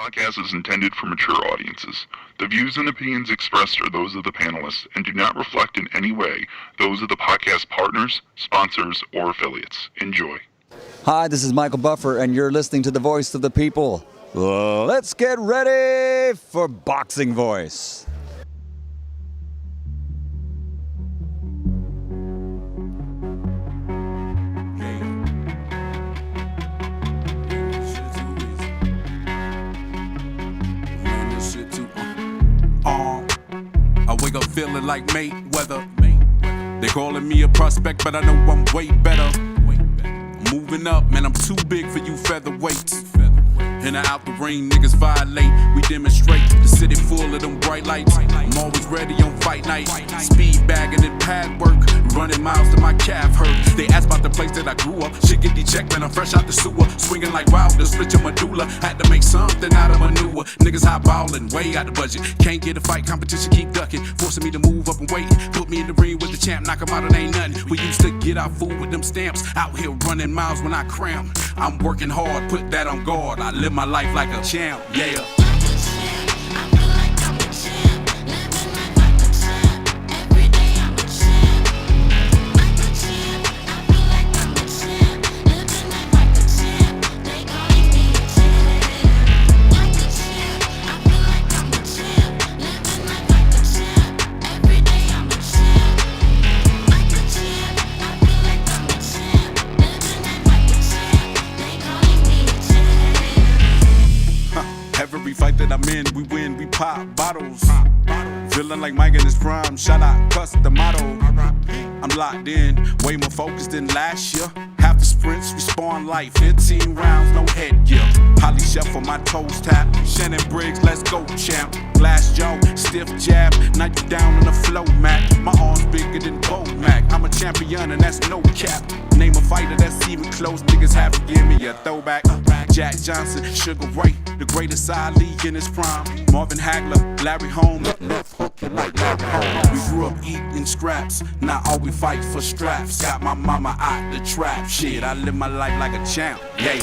podcast is intended for mature audiences. The views and opinions expressed are those of the panelists and do not reflect in any way those of the podcast partners, sponsors, or affiliates. Enjoy. Hi, this is Michael Buffer, and you're listening to the Voice of the People. Let's get ready for Boxing Voice. I wake up feeling like Mayweather. They calling me a prospect, but I know I'm way better. Moving up, man, I'm too big for you featherweights. In or out the ring, niggas violate. We demonstrate the city full of them bright lights. I'm always ready on fight night. Speed bagging and pad work. Running miles to my calf hurt. They ask about the place that I grew up. Shit get dejected, man, I'm fresh out the sewer. Swinging like Wilder, split your medulla. Had to make something out of manure. Niggas high ballin', way out the budget. Can't get a fight, competition keep ducking. Forcing me to move up and wait. Put me in the ring with the champ, knock him out, it ain't nothing. We used to get our food with them stamps. Out here running miles when I cram. I'm working hard, put that on guard. I live my life like a champ, yeah. Every fight that I'm in, we win, we pop bottles. Feeling like Mike in his prime, shout out, cuss the motto. I'm locked in, way more focused than last year. Half the sprints, we spawn like 15 rounds, no headgear. Holly Chef on my toes tap. Shannon Briggs, let's go, champ. Glass jaw, stiff jab, knock you down on the flow, Mac. My arms bigger than Bo Mac. I'm a champion and that's no cap. Name a fighter that's even close, niggas have to give me a throwback. Jack Johnson, Sugar Ray, the greatest Ali in his prime. Marvin Hagler, Larry Holmes. We grew up eating scraps, now all we fight for straps. Got my mama out the trap, shit, I live my life like a champ, yeah.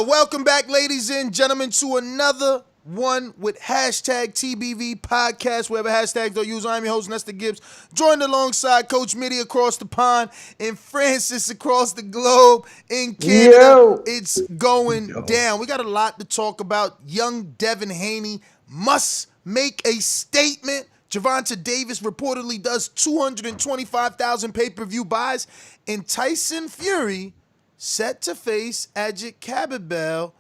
Welcome back, ladies and gentlemen, to another one with hashtag TBV podcast. Wherever hashtags don't use, I'm your host, Nestor Gibbs, joined alongside Coach Mitty across the pond and Francis across the globe in Canada. Yo. It's going down. We got a lot to talk about. Young Devin Haney must make a statement. Gervonta Davis reportedly does 225,000 pay-per-view buys, and Tyson Fury set to face AGIT KABAYEL.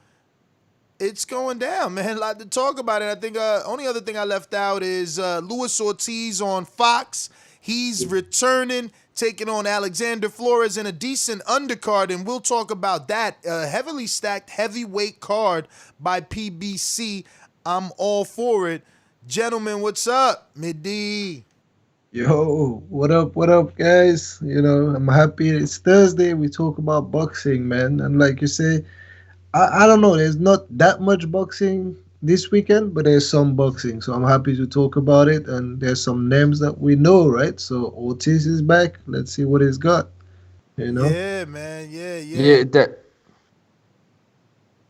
It's going down, man. A lot to talk about it. I think only other thing I left out is Luis Ortiz on Fox. He's returning, taking on Alexander Flores in a decent undercard, and we'll talk about that. Heavily stacked heavyweight card by PBC. I'm all for it. Gentlemen, what's up? Midi. Yo, what up, guys? You know, I'm happy it's Thursday. We talk about boxing, man. And like you say, I don't know, there's not that much boxing this weekend, but there's some boxing. So I'm happy to talk about it. And there's some names that we know, right? So Ortiz is back. Let's see what he's got. You know? Yeah, man. Yeah.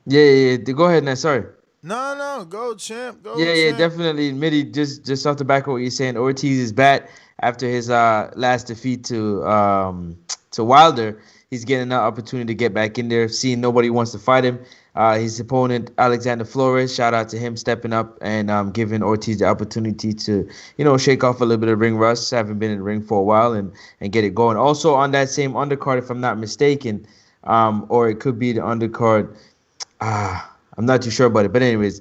Yeah. Go ahead, Ness. Sorry. No, go champ. Go Yeah, champ. definitely. Mitty, just off the back of what you're saying, Ortiz is back after his last defeat to Wilder. He's getting an opportunity to get back in there, seeing nobody wants to fight him. His opponent, Alexander Flores, shout out to him stepping up and giving Ortiz the opportunity to, shake off a little bit of ring rust, haven't been in the ring for a while, and get it going. Also on that same undercard, if I'm not mistaken, or it could be the undercard, I'm not too sure about it. But anyways,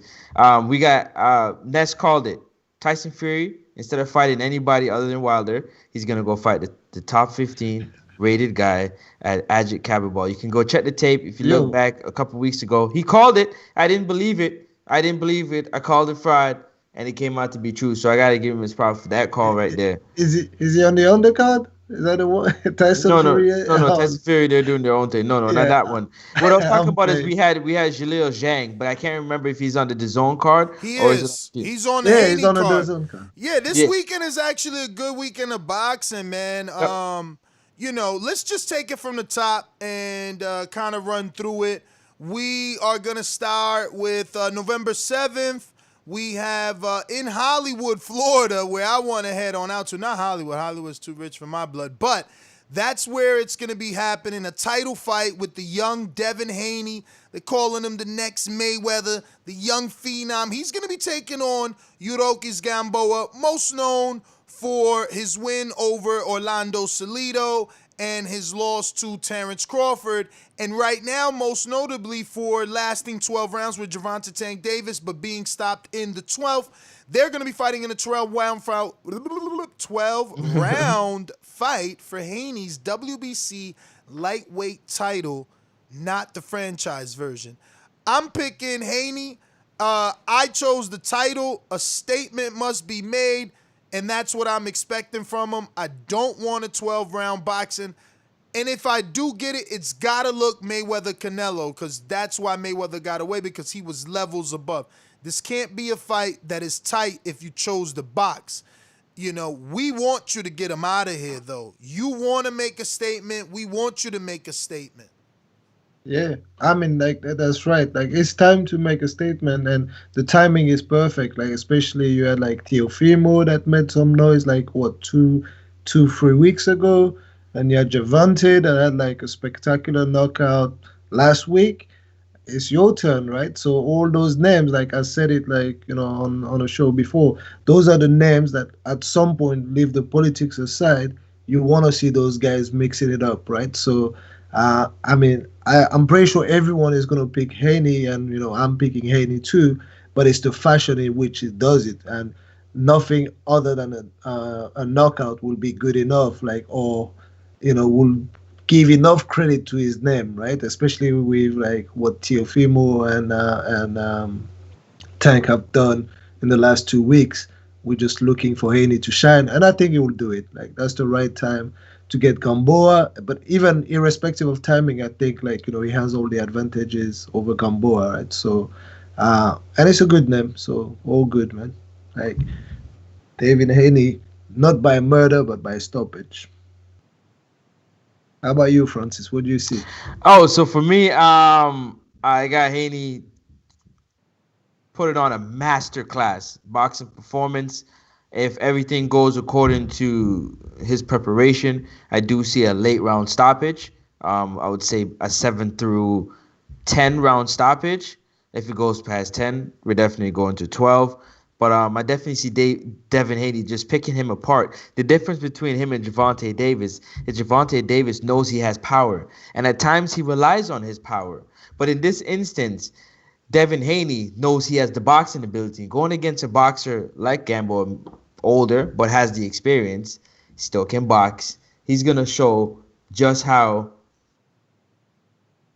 we got Ness called it. Tyson Fury, instead of fighting anybody other than Wilder, he's going to go fight the top 15 rated guy at AGIT KABAYEL. You can go check the tape. If you look back a couple weeks ago, he called it. I didn't believe it. I didn't believe it. I called it fraud, and it came out to be true. So I gotta give him his props for that call right there. Is he on the undercard? Is that the one? Tyson No, no, Fury? no, no. Tyson Fury, they're doing their own thing. No, no, not Yeah, that one. What I was talking I'm about is playing. we had Zhilei Zhang, but I can't remember if he's on the DAZN card He or is it. is. He's on the Yeah, he's Haney on the card. DAZN card. Yeah, this Yeah. weekend is actually a good weekend of boxing, man. Let's just take it from the top and kind of run through it. We are gonna start with November 7th. We have in Hollywood, Florida, where I want to head on out to. Not Hollywood. Hollywood's too rich for my blood, but that's where it's going to be happening. A title fight with the young Devin Haney. They're calling him the next Mayweather, the young phenom. He's going to be taking on Yuriorkis Gamboa, most known for his win over Orlando Salido and his loss to Terrence Crawford. And right now, most notably for lasting 12 rounds with Gervonta Davis, but being stopped in the 12th. They're going to be fighting in a 12-round fight for Haney's WBC lightweight title, not the franchise version. I'm picking Haney. I chose the title. A statement must be made, and that's what I'm expecting from him. I don't want a 12-round boxing. And if I do get it, it's got to look Mayweather-Canelo, because that's why Mayweather got away, because he was levels above. This can't be a fight that is tight if you chose the box. We want you to get him out of here, though. You want to make a statement. We want you to make a statement. Yeah, I mean, like that's right. Like it's time to make a statement, and the timing is perfect. Like especially you had like Teofimo that made some noise, like what 3 weeks ago, and you had Gervonta that had like a spectacular knockout last week. It's your turn, right? So all those names, like I said it, like on a show before, those are the names that at some point leave the politics aside. You want to see those guys mixing it up, right? So. I'm pretty sure everyone is going to pick Haney, and I'm picking Haney too. But it's the fashion in which he does it, and nothing other than a knockout will be good enough. Will give enough credit to his name, right? Especially with like what Teofimo and Tank have done in the last 2 weeks. We're just looking for Haney to shine, and I think he will do it. Like that's the right time to get Gamboa, but even irrespective of timing, I think he has all the advantages over Gamboa, right? So, and it's a good name, so all good, man. Like Devin Haney, not by murder, but by stoppage. How about you, Francis? What do you see? Oh, so for me, I got Haney put it on a masterclass boxing performance. If everything goes according to his preparation, I do see a late round stoppage. I would say a 7 through 10 round stoppage. If it goes past 10, we're definitely going to 12. But I definitely see Devin Haney just picking him apart. The difference between him and Gervonta Davis is Gervonta Davis knows he has power, and at times he relies on his power. But in this instance, Devin Haney knows he has the boxing ability. Going against a boxer like Gamboa, older but has the experience, still can box. He's going to show just how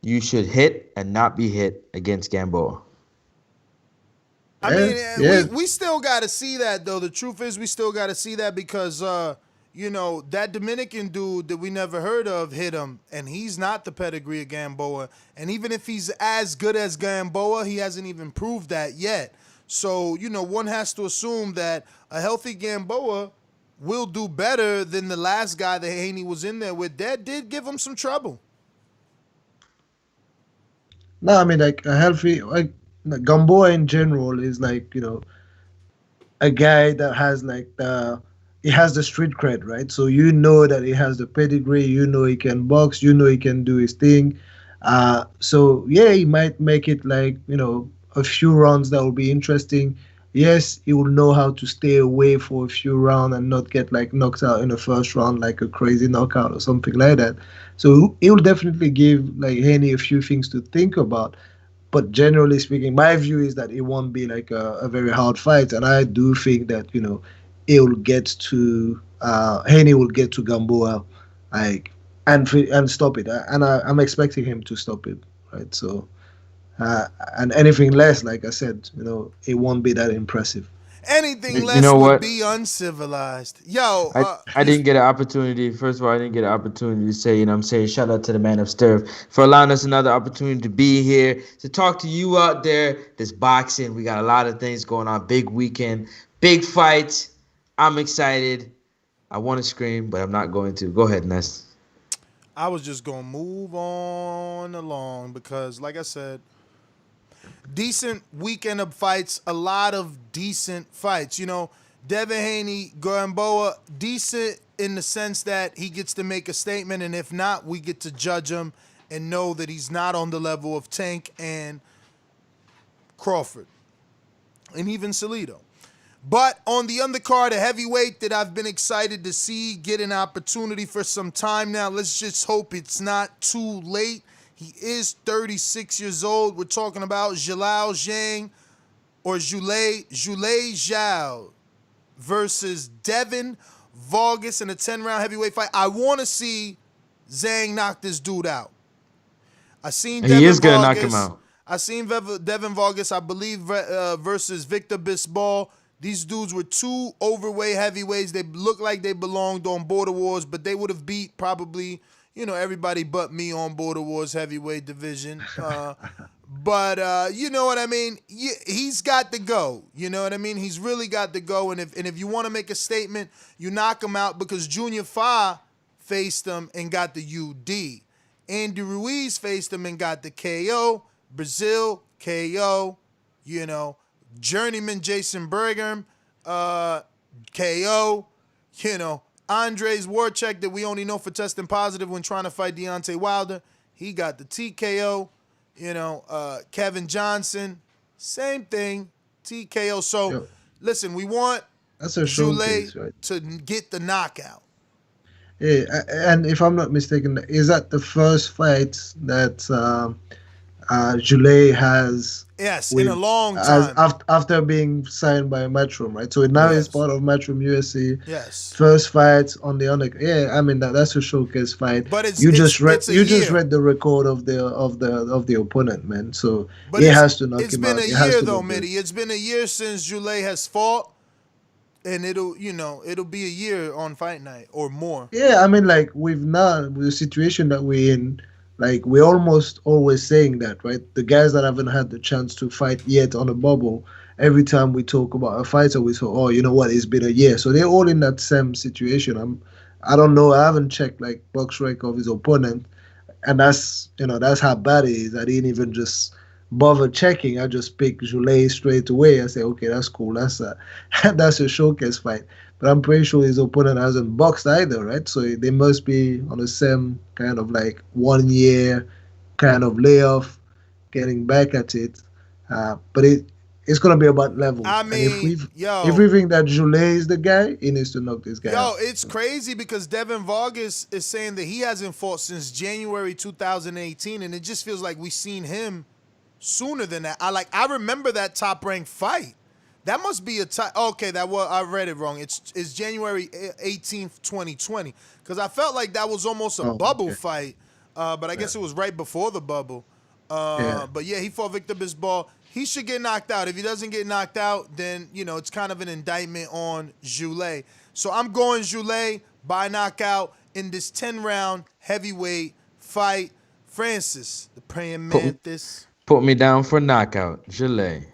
you should hit and not be hit against Gamboa. We still got to see that, though. The truth is we still got to see that because, that Dominican dude that we never heard of hit him, and he's not the pedigree of Gamboa. And even if he's as good as Gamboa, he hasn't even proved that yet. So, one has to assume that a healthy Gamboa will do better than the last guy that Haney was in there with. That did give him some trouble. No, I mean, like a healthy, Gamboa in general is a guy that has he has the street cred, right? So that he has the pedigree, he can box, he can do his thing. So yeah, he might make it a few rounds that will be interesting. Yes, he will know how to stay away for a few rounds and not get knocked out in the first round like a crazy knockout or something like that. So he will definitely give Haney a few things to think about. But generally speaking, my view is that it won't be a very hard fight, and I do think that he'll get to Haney will get to Gamboa and stop it, and I'm expecting him to stop it, right? So. And anything less, like I said, it won't be that impressive. Anything You less know would what? be uncivilized. Yo, I didn't get an opportunity. First of all, I didn't get an opportunity to say, what I'm saying, shout out to the man upstairs for allowing us another opportunity to be here, to talk to you out there. This boxing, we got a lot of things going on. Big weekend, big fights. I'm excited. I want to scream, but I'm not going to. Go ahead, Ness. I was just going to move on along because, like I said, decent weekend of fights, a lot of decent fights. Devin Haney, Gamboa, decent in the sense that he gets to make a statement, and if not, we get to judge him and know that he's not on the level of Tank and Crawford and even Salido. But on the undercard, a heavyweight that I've been excited to see get an opportunity for some time now. Let's just hope it's not too late. He is 36 years old. We're talking about Zhilei Zhang or Zhilei Zhang versus Devin Vargas in a 10-round heavyweight fight. I want to see Zhang knock this dude out. I seen He Devin is going to knock Vargas. him out. I seen Devin Vargas, I believe, versus Victor Bisbal. These dudes were two overweight heavyweights. They looked like they belonged on Border Wars, but they would have beat probably, everybody but me on Border Wars heavyweight division. But you know what I mean? He's got to go. You know what I mean? He's really got to go. And if you want to make a statement, you knock him out because Junior Fa faced him and got the UD. Andy Ruiz faced him and got the KO. Brazil, KO. Journeyman Jason Bergam, KO. Andres Warchek that we only know for testing positive when trying to fight Deontay Wilder. He got the TKO. Kevin Johnson, same thing, TKO. So, listen, we want Zhilei right? to get the knockout. Yeah, and if I'm not mistaken, is that the first fight that Zhilei has? Yes, in a long time. After being signed by Matchroom, right? So now he's part of Matchroom UFC. Yes. First fight on the undercard. Yeah, I mean that's a showcase fight. But it's just read the record of the opponent, man. So he has to knock him out. It's been a year though, Mitty. It's been a year since Zhilei has fought, and it'll be a year on fight night or more. Yeah, I mean with the situation that we're in. We're almost always saying that, right? The guys that haven't had the chance to fight yet on a bubble, every time we talk about a fighter, we say, oh, you know what? It's been a year. So they're all in that same situation. I don't know. I haven't checked box record of his opponent, and that's how bad it is. I didn't even just bother checking. I just picked Zhilei straight away. I say, okay, that's cool. That's a showcase fight. But I'm pretty sure his opponent hasn't boxed either, right? So they must be on the same kind of 1 year kind of layoff, getting back at it. But it's going to be about levels. I mean, if we think that Zhilei is the guy, he needs to knock this guy out. It's crazy because Devin Vargas is saying that he hasn't fought since January 2018, and it just feels like we've seen him sooner than that. I remember that top-ranked fight. That must be okay. I read it wrong. It's January 18th, 2020. Because I felt like that was almost a bubble fight, but I guess it was right before the bubble. But yeah, he fought Victor Bisbal. He should get knocked out. If he doesn't get knocked out, then it's kind of an indictment on Zhilei. So I'm going Zhilei by knockout in this 10-round heavyweight fight. Francis, the praying mantis. Put me down for knockout, Zhilei.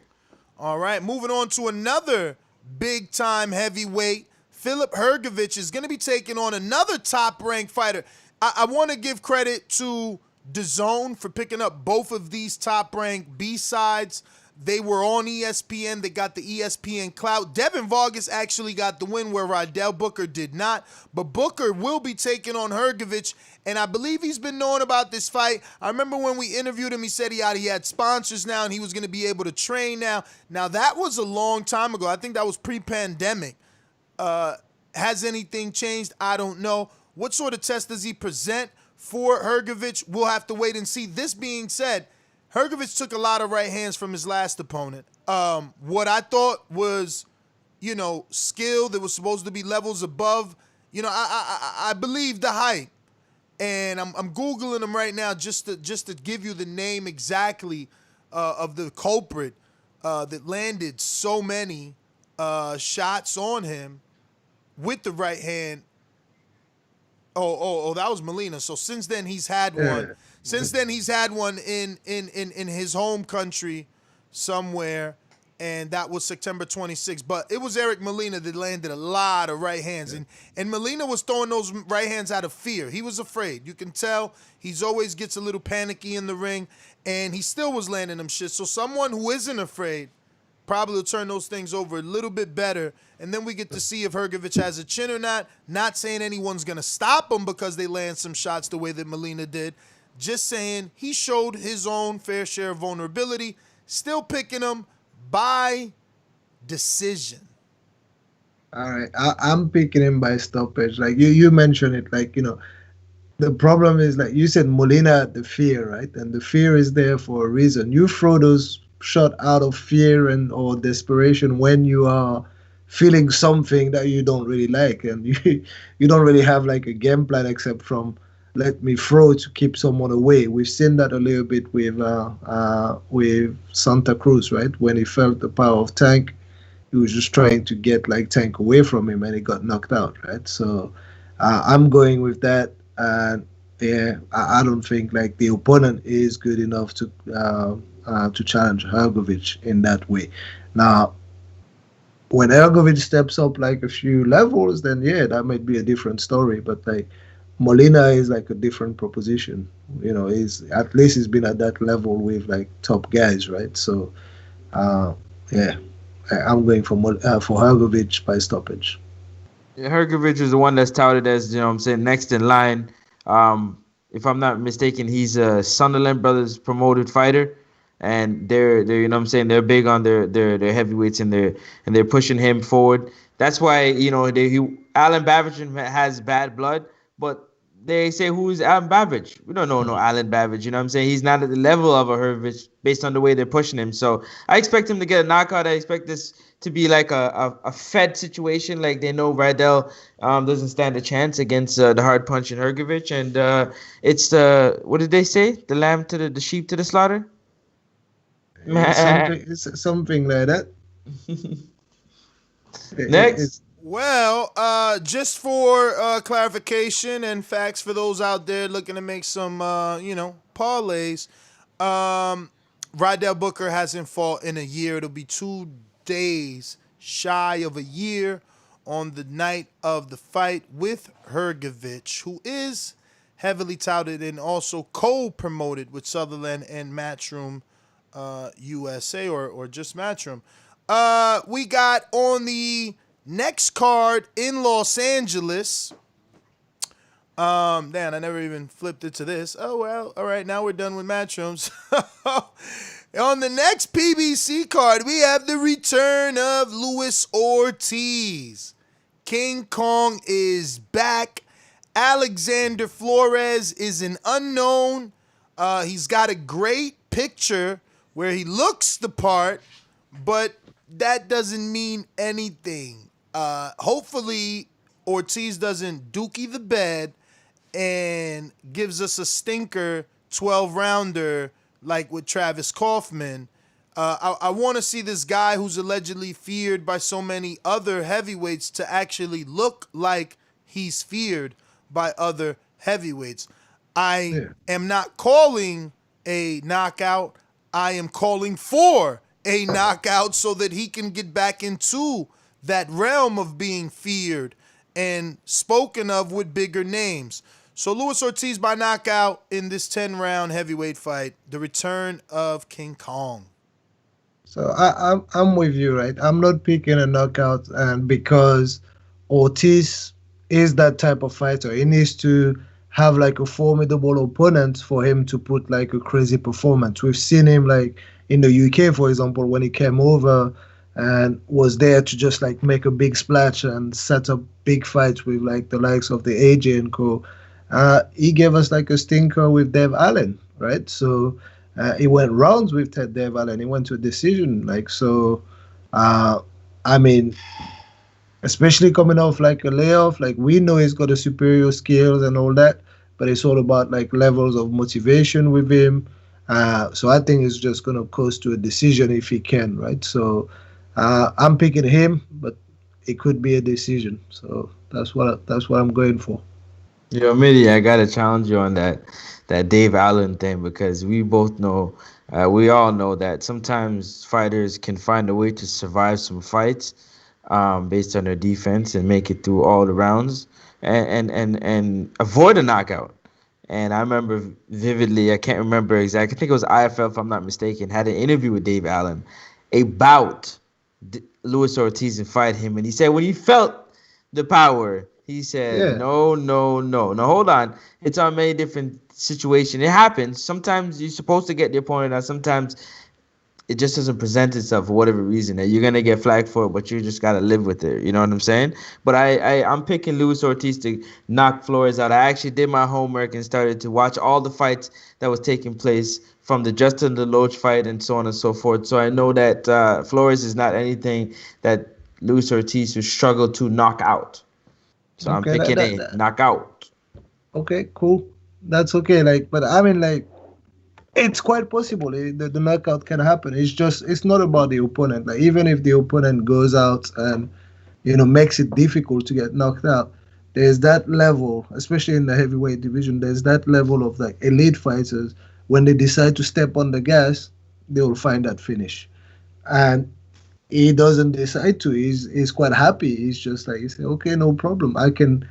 All right, moving on to another big-time heavyweight. Filip Hrgovic is going to be taking on another top-ranked fighter. I want to give credit to DAZN for picking up both of these top-ranked B-sides. They were on ESPN. They got the ESPN clout. Devin Vargas actually got the win where Rydell Booker did not. But Booker will be taking on Hergovich, and I believe he's been knowing about this fight. I remember when we interviewed him, he said he had sponsors now and he was going to be able to train now. Now, that was a long time ago. I think that was pre-pandemic. Has anything changed? I don't know. What sort of test does he present for Hergovich? We'll have to wait and see. This being said, Hergovich took a lot of right hands from his last opponent. What I thought was, skill that was supposed to be levels above. I believe the hype, and I'm Googling him right now just to give you the name exactly of the culprit that landed so many shots on him with the right hand. Oh, that was Molina. So since then he's had one. Since then he's had one in his home country somewhere, and that was September 26th. But it was Eric Molina that landed a lot of right hands, and Molina was throwing those right hands out of fear. He was afraid. You can tell he's always gets a little panicky in the ring, and he still was landing them shit. So someone who isn't afraid probably will turn those things over a little bit better, and then we get to see if Hergovich has a chin or not. Not saying anyone's going to stop him because they land some shots the way that Molina did. Just saying he showed his own fair share of vulnerability. Still picking him by decision. All right, I'm picking him by stoppage. Like you mentioned it, like, the problem is, like you said, Molina had the fear, right? And the fear is there for a reason. You throw those shot out of fear or desperation when you are feeling something that you don't really like, and you don't really have like a game plan except from let me throw to keep someone away. We've seen that a little bit with Santa Cruz, right? When he felt the power of Tank, he was just trying to get like Tank away from him, and he got knocked out, right? So I'm going with that, and yeah, I don't think like the opponent is good enough to challenge Hergovich in that way. Now, when Hergovich steps up like a few levels, then yeah, that might be a different story. But like Molina is like a different proposition. He's at least he's been at that level with like top guys, right? So yeah, I'm going for Hergovich by stoppage. Yeah, Hergovich is the one that's touted as, next in line. If I'm not mistaken, he's a Sunderland Brothers promoted fighter. And they're they're big on their heavyweights, and they're pushing him forward. That's why Alan Babbage has bad blood, but they say, who's Alan Babbage? We don't know no Alan Babbage. He's not at the level of a Hergovich based on the way they're pushing him. So I expect him to get a knockout. I expect this to be like a fed situation. Like they know Rydell doesn't stand a chance against the hard punching Hergovich, and it's what did they say? The lamb to the sheep to the slaughter. Something like that. Next. Well, just for clarification and facts for those out there looking to make some, parlays, Rydell Booker hasn't fought in a year. It'll be 2 days shy of a year on the night of the fight with Hergovich, who is heavily touted and also co-promoted with Sutherland and Matchroom USA or just Matchroom. We got on the next card in Los Angeles. I never even flipped it to this. Oh, well, all right, now we're done with Matchrooms. On the next PBC card, we have the return of Luis Ortiz. King Kong is back. Alexander Flores is an unknown. He's got a great picture where he looks the part, but that doesn't mean anything. Hopefully, Ortiz doesn't dookie the bed and gives us a stinker 12-rounder like with Travis Kaufman. I want to see this guy who's allegedly feared by so many other heavyweights to actually look like he's feared by other heavyweights. I am not calling a knockout. I am calling for a knockout so that he can get back into that realm of being feared and spoken of with bigger names. So Luis Ortiz by knockout in this 10-round heavyweight fight, the return of King Kong. So I'm with you, right? I'm not picking a knockout, and because Ortiz is that type of fighter, he needs to have like a formidable opponent for him to put like a crazy performance. We've seen him like in the UK, for example, when he came over and was there to just like make a big splash and set up big fights with like the likes of the AGIT and co. He gave us like a stinker with Dave Allen, right? So he went rounds with Dave Allen. He went to a decision, like, so. I mean, especially coming off like a layoff, like we know he's got a superior skills and all that, but it's all about like levels of motivation with him. So I think it's just going to coast to a decision if he can, right? So I'm picking him, but it could be a decision. So that's what I'm going for. Yo, Mitty, I gotta challenge you on that Dave Allen thing because we both know, we all know that sometimes fighters can find a way to survive some fights, based on their defense and make it through all the rounds and avoid a knockout. And I remember vividly, I can't remember exactly. I think it was IFL, if I'm not mistaken, had an interview with Dave Allen about Luis Ortiz and fight him, and he said when he felt the power, he said, Yeah. "No, no, no, no. Hold on. It's on many different situations. It happens. Sometimes you're supposed to get the opponent, and sometimes it just doesn't present itself for whatever reason. That you're gonna get flagged for it, but you just gotta live with it. You know what I'm saying? But I'm picking Luis Ortiz to knock Flores out. I actually did my homework and started to watch all the fights that was taking place from the Justin DeLoach fight and so on and so forth. So I know that Flores is not anything that Luis Ortiz would struggle to knock out. So I'm Okay, picking a knockout. okay, cool. That's okay. Like, but I mean, like, it's quite possible the knockout can happen. It's not about the opponent. Like, even if the opponent goes out and makes it difficult to get knocked out, there's that level, especially in the heavyweight division. There's that level of like elite fighters. When they decide to step on the gas, they will find that finish. And he doesn't decide to. He's quite happy. He's just like, he said, okay, no problem. I can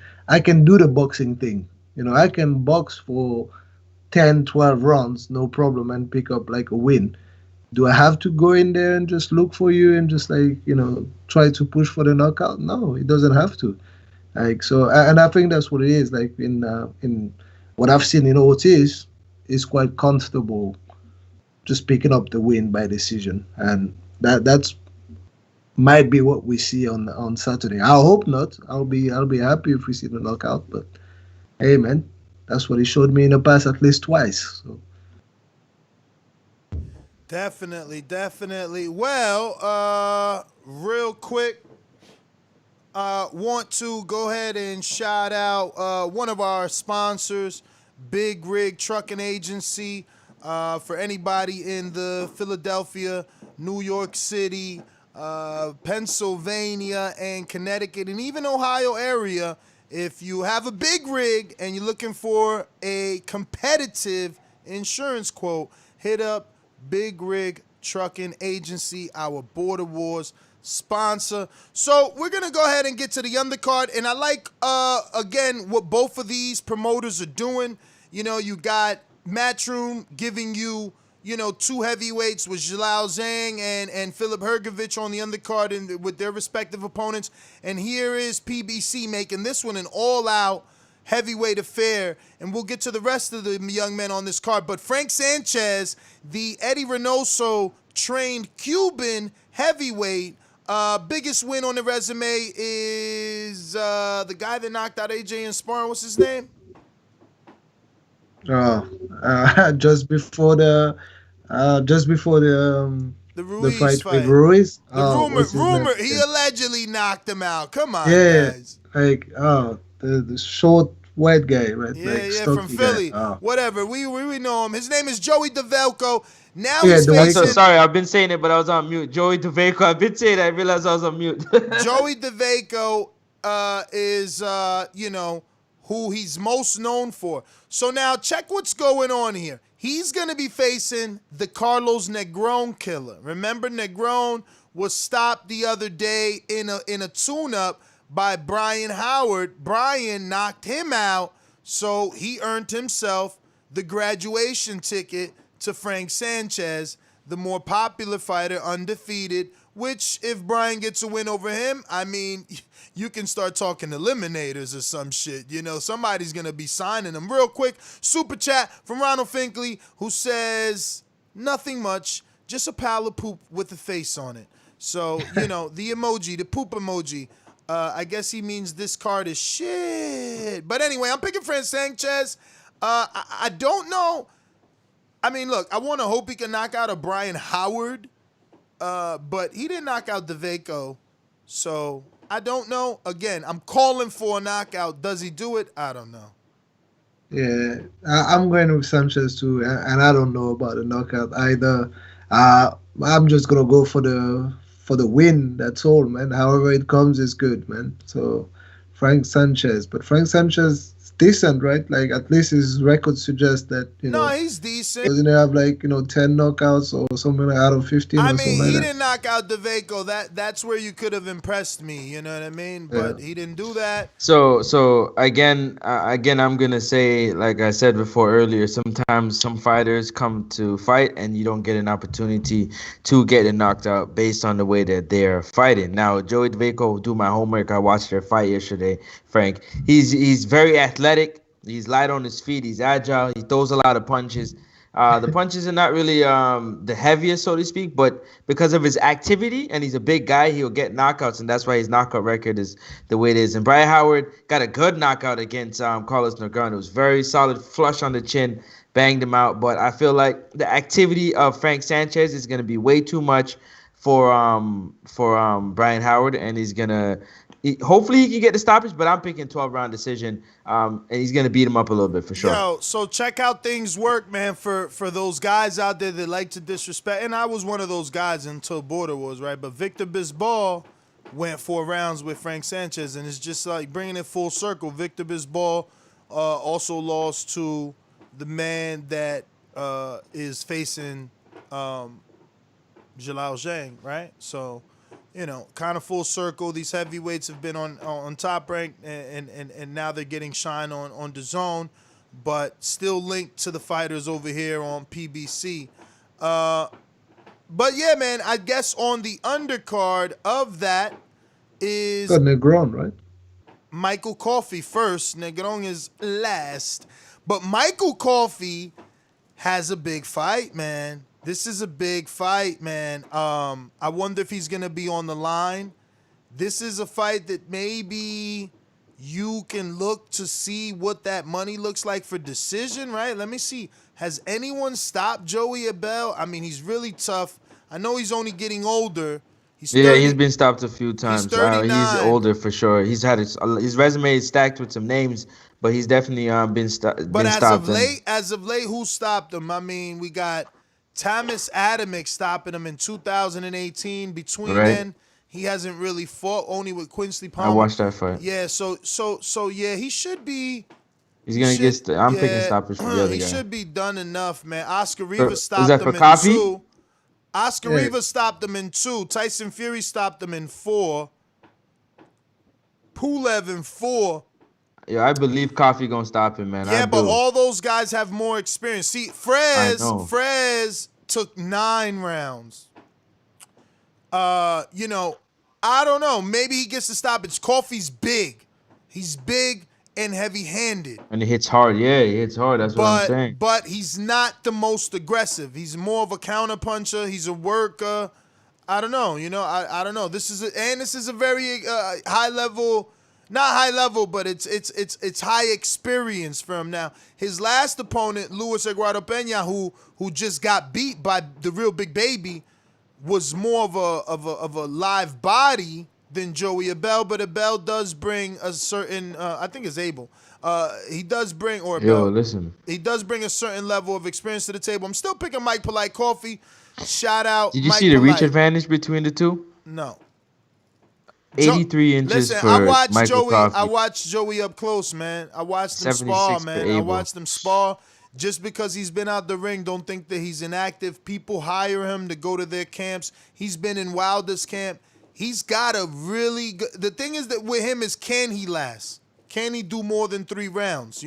do the boxing thing. I can box for 10, 12 rounds, no problem, and pick up like a win. Do I have to go in there and just look for you and just like, try to push for the knockout? No, it doesn't have to. Like, so, and I think that's what it is. Like in what I've seen in Ortiz, is quite comfortable just picking up the win by decision. And that's might be what we see on Saturday. I hope not. I'll be happy if we see the knockout. But hey, man, that's what he showed me in the past at least twice. So. Definitely. Well, real quick, want to go ahead and shout out one of our sponsors, Big Rig Trucking Agency. For anybody in the Philadelphia, New York City, Pennsylvania, and Connecticut, and even Ohio area, if you have a big rig and you're looking for a competitive insurance quote, hit up Big Rig Trucking Agency, our Border Wars sponsor. So we're going to go ahead and get to the undercard. And I like, again, what both of these promoters are doing. You got Matchroom giving you, two heavyweights with Zhilei Zhang and Filip Hrgovic on the undercard and with their respective opponents. And here is PBC making this one an all-out heavyweight affair. And we'll get to the rest of the young men on this card. But Frank Sanchez, the Eddie Reynoso-trained Cuban heavyweight, biggest win on the resume is the guy that knocked out AJ in sparring. What's his name? Just before the Ruiz fight fight with Ruiz. The rumor he allegedly knocked him out. Come on, yeah, guys. Like the short white guy, right? Yeah, like from Philly. Guy. Whatever. We know him. His name is Joey DeVelco. Now Yeah, he's I'm so facing sorry. I've been saying it, but I was on mute. Joey DeVeco. I've been saying it. I realized I was on mute. Joey DeVeco is who he's most known for. So now check what's going on here. He's going to be facing the Carlos Negron killer. Remember, Negron was stopped the other day in a tune-up by Brian Howard. Brian knocked him out, so he earned himself the graduation ticket to Frank Sanchez, the more popular fighter, undefeated, which if Brian gets a win over him, I mean, you can start talking eliminators or some shit. Somebody's going to be signing them. Real quick, super chat from Ronald Finkley, who says, nothing much, just a pile of poop with a face on it. So, the emoji, the poop emoji. I guess he means this card is shit. But anyway, I'm picking Frank Sanchez. I don't know. I mean, look, I want to hope he can knock out a Brian Howard. But he didn't knock out DeVeco, so I don't know. Again, I'm calling for a knockout. Does he do it? I don't know. Yeah, I'm going with Sanchez too, and I don't know about the knockout either. I'm just gonna go for the win. That's all, man. However it comes is good, man. So Frank Sanchez, but Frank Sanchez is decent, right? Like at least his record suggests that No, he's decent. doesn't he have like 10 knockouts or something like out of 15 I or mean, something he like that? didn't knock out DeVaco. That's where you could have impressed me. You know what I mean? But he didn't do that. So again, I'm gonna say, like I said before earlier, sometimes some fighters come to fight and you don't get an opportunity to get it knocked out based on the way that they're fighting. Now, Joey DeVaco, do my homework. I watched their fight yesterday. Frank, he's very athletic. He's light on his feet. He's agile. He throws a lot of punches. The punches are not really the heaviest, so to speak, but because of his activity and he's a big guy, he'll get knockouts, and that's why his knockout record is the way it is. And Brian Howard got a good knockout against Carlos Negron. It was very solid, flush on the chin, banged him out. But I feel like the activity of Frank Sanchez is going to be way too much for Brian Howard, and he's gonna. Hopefully he can get the stoppage, but I'm picking 12-round decision, and he's gonna beat him up a little bit for sure. Yo, so check out things work, man, for those guys out there that like to disrespect. And I was one of those guys until Border Wars, right? But Victor Bisbal went 4 rounds with Frank Sanchez, and it's just like bringing it full circle. Victor Bisbal also lost to the man that is facing Zhilei Zhang, right? So, kind of full circle. These heavyweights have been on Top Rank, and now they're getting shine on DAZN, but still linked to the fighters over here on PBC. But yeah, man, I guess on the undercard of that is got Negron, right? Michael Coffie first. Negron is last. But Michael Coffie has a big fight, man. This is a big fight, man. I wonder if he's going to be on the line. This is a fight that maybe you can look to see what that money looks like for decision, right? Let me see. Has anyone stopped Joey Abell? I mean, he's really tough. I know he's only getting older. He's been stopped a few times. He's 39. He's older for sure. He's had his resume is stacked with some names, but he's definitely been stopped. But as of late, who stopped him? I mean, we got Thomas Adamick stopping him in 2018. Between then, he hasn't really fought, only with Quincy Palmer. I watched that fight. Yeah, so yeah, he should be. He's gonna get. I'm picking stoppage for the other guy. He should be done enough, man. Oscar Rivas stopped him in Coffie? 2. Oscar Rivas stopped him in 2. Tyson Fury stopped him in 4. Pulev in 4. Yeah, I believe Coffee gonna stop him, man. Yeah, but all those guys have more experience. See, Frez took 9 rounds. I don't know. Maybe he gets the stoppage. Coffee's big. He's big and heavy-handed. And he hits hard. Yeah, he hits hard. That's what I'm saying. But he's not the most aggressive. He's more of a counterpuncher. He's a worker. I don't know. I don't know. This is a very high level. Not high level, but it's high experience for him now. His last opponent, Luis Eduardo Peña, who just got beat by the real big baby, was more of a live body than Joey Abell. But Abell does bring a certain, I think it's Abel. He does bring He does bring a certain level of experience to the table. I'm still picking Mike Polite Coffee. Shout out. Did you Mike see the Polite. reach advantage between the two? No. 83 inches for Michael Coffie. I watched Joey up close, man. I watched him spar, man. I watched him spar. Just because he's been out the ring, don't think that he's inactive. People hire him to go to their camps. He's been in Wilder's camp. He's got a really good... The thing is that with him is, can he last? Can he do more than 3 rounds?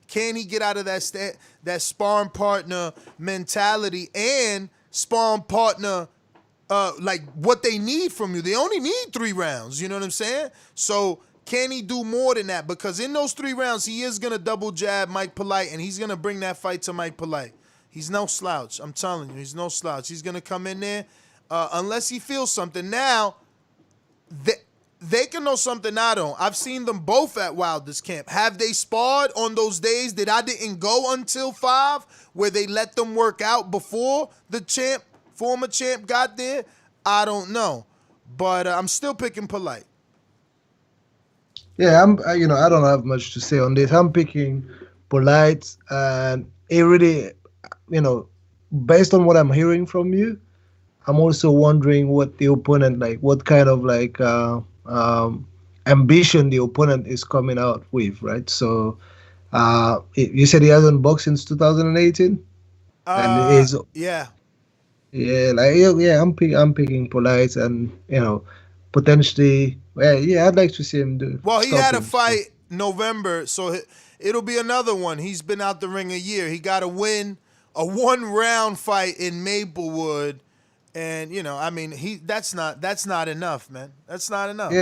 Can he get out of that sparring partner mentality and sparring partner... like what they need from you. They only need 3 rounds. You know what I'm saying? So can he do more than that? Because in those 3 rounds, he is going to double jab Mike Polite, and he's going to bring that fight to Mike Polite. He's no slouch. I'm telling you, he's no slouch. He's going to come in there unless he feels something. Now, they can know something I don't. I've seen them both at Wilder's camp. Have they sparred on those days that I didn't go until 5, where they let them work out before the former champ got there? I don't know, but I'm still picking Polite. Yeah, I don't have much to say on this. I'm picking polite, and it really, based on what I'm hearing from you, I'm also wondering what the opponent what kind of ambition the opponent is coming out with, right? So, you said he hasn't boxed since 2018, and it is Yeah. I'm picking polite, and potentially, I'd like to see him do. Well, he had a fight November, so it'll be another one. He's been out the ring a year. He got to win a 1-round fight in Maplewood, and that's not enough, man. That's not enough.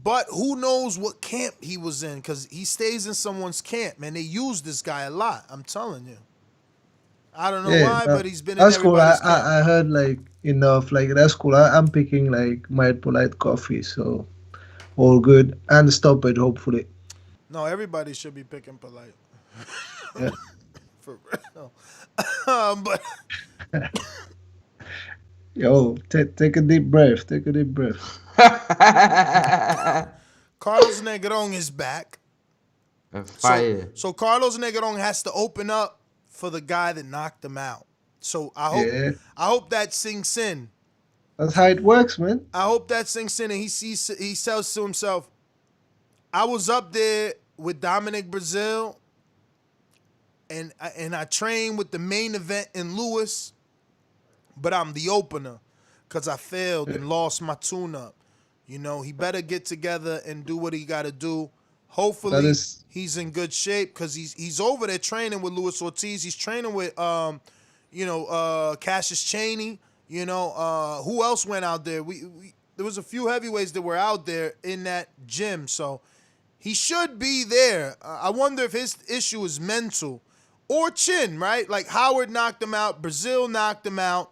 But who knows what camp he was in? Because he stays in someone's camp, man. They use this guy a lot. I'm telling you. I don't know why, but he's been in everybody's camp. I heard enough. That's cool. I'm picking my polite Coffee, so all good, and stop it hopefully. No, everybody should be picking polite. Yeah. For real. But yo, take a deep breath. Take a deep breath. Carlos Negron is back. Fire. So Carlos Negron has to open up for the guy that knocked him out. So I hope that sinks in. That's how it works, man. I hope that sinks in, and he says to himself, I was up there with Dominic Brazil, and I trained with the main event in Lewis, but I'm the opener because I failed and lost my tune-up. He better get together and do what he got to do. Hopefully, he's in good shape because he's over there training with Luis Ortiz. He's training with Cassius Chaney. Who else went out there? There was a few heavyweights that were out there in that gym, so he should be there. I wonder if his issue is mental or chin, right? Like Howard knocked him out, Brazil knocked him out,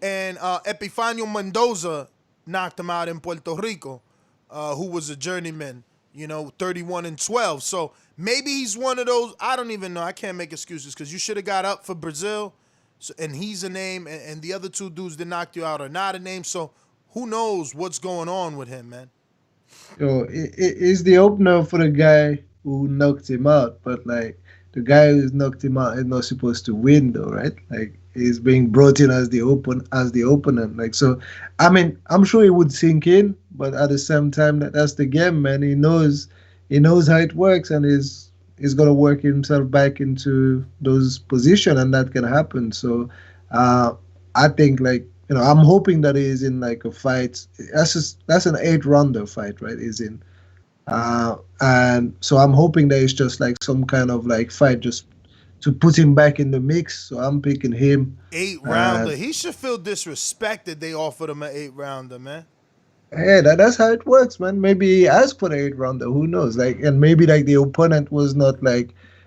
and Epifanio Mendoza knocked him out in Puerto Rico, who was a journeyman. 31-12. So maybe he's one of those. I don't even know. I can't make excuses because you should have got up for Brazil, and he's a name, and the other two dudes that knocked you out are not a name. So who knows what's going on with him, man? It is the opener for the guy who knocked him out, but the guy who's knocked him out is not supposed to win, though, right? He's being brought in as the opponent. So, I'm sure he would sink in, but at the same time, that's the game, man. He knows how it works, and he's gonna work himself back into those positions, and that can happen. So, I think I'm hoping that he is in a fight. That's an 8-rounder fight, right? He's in, and so I'm hoping that it's just some kind of fight just to put him back in the mix. So I'm picking him. 8-rounder. He should feel disrespected. They offered him an 8-rounder, man. Yeah, that's how it works, man. Maybe he asked for the 8-rounder. Who knows? And maybe the opponent was not they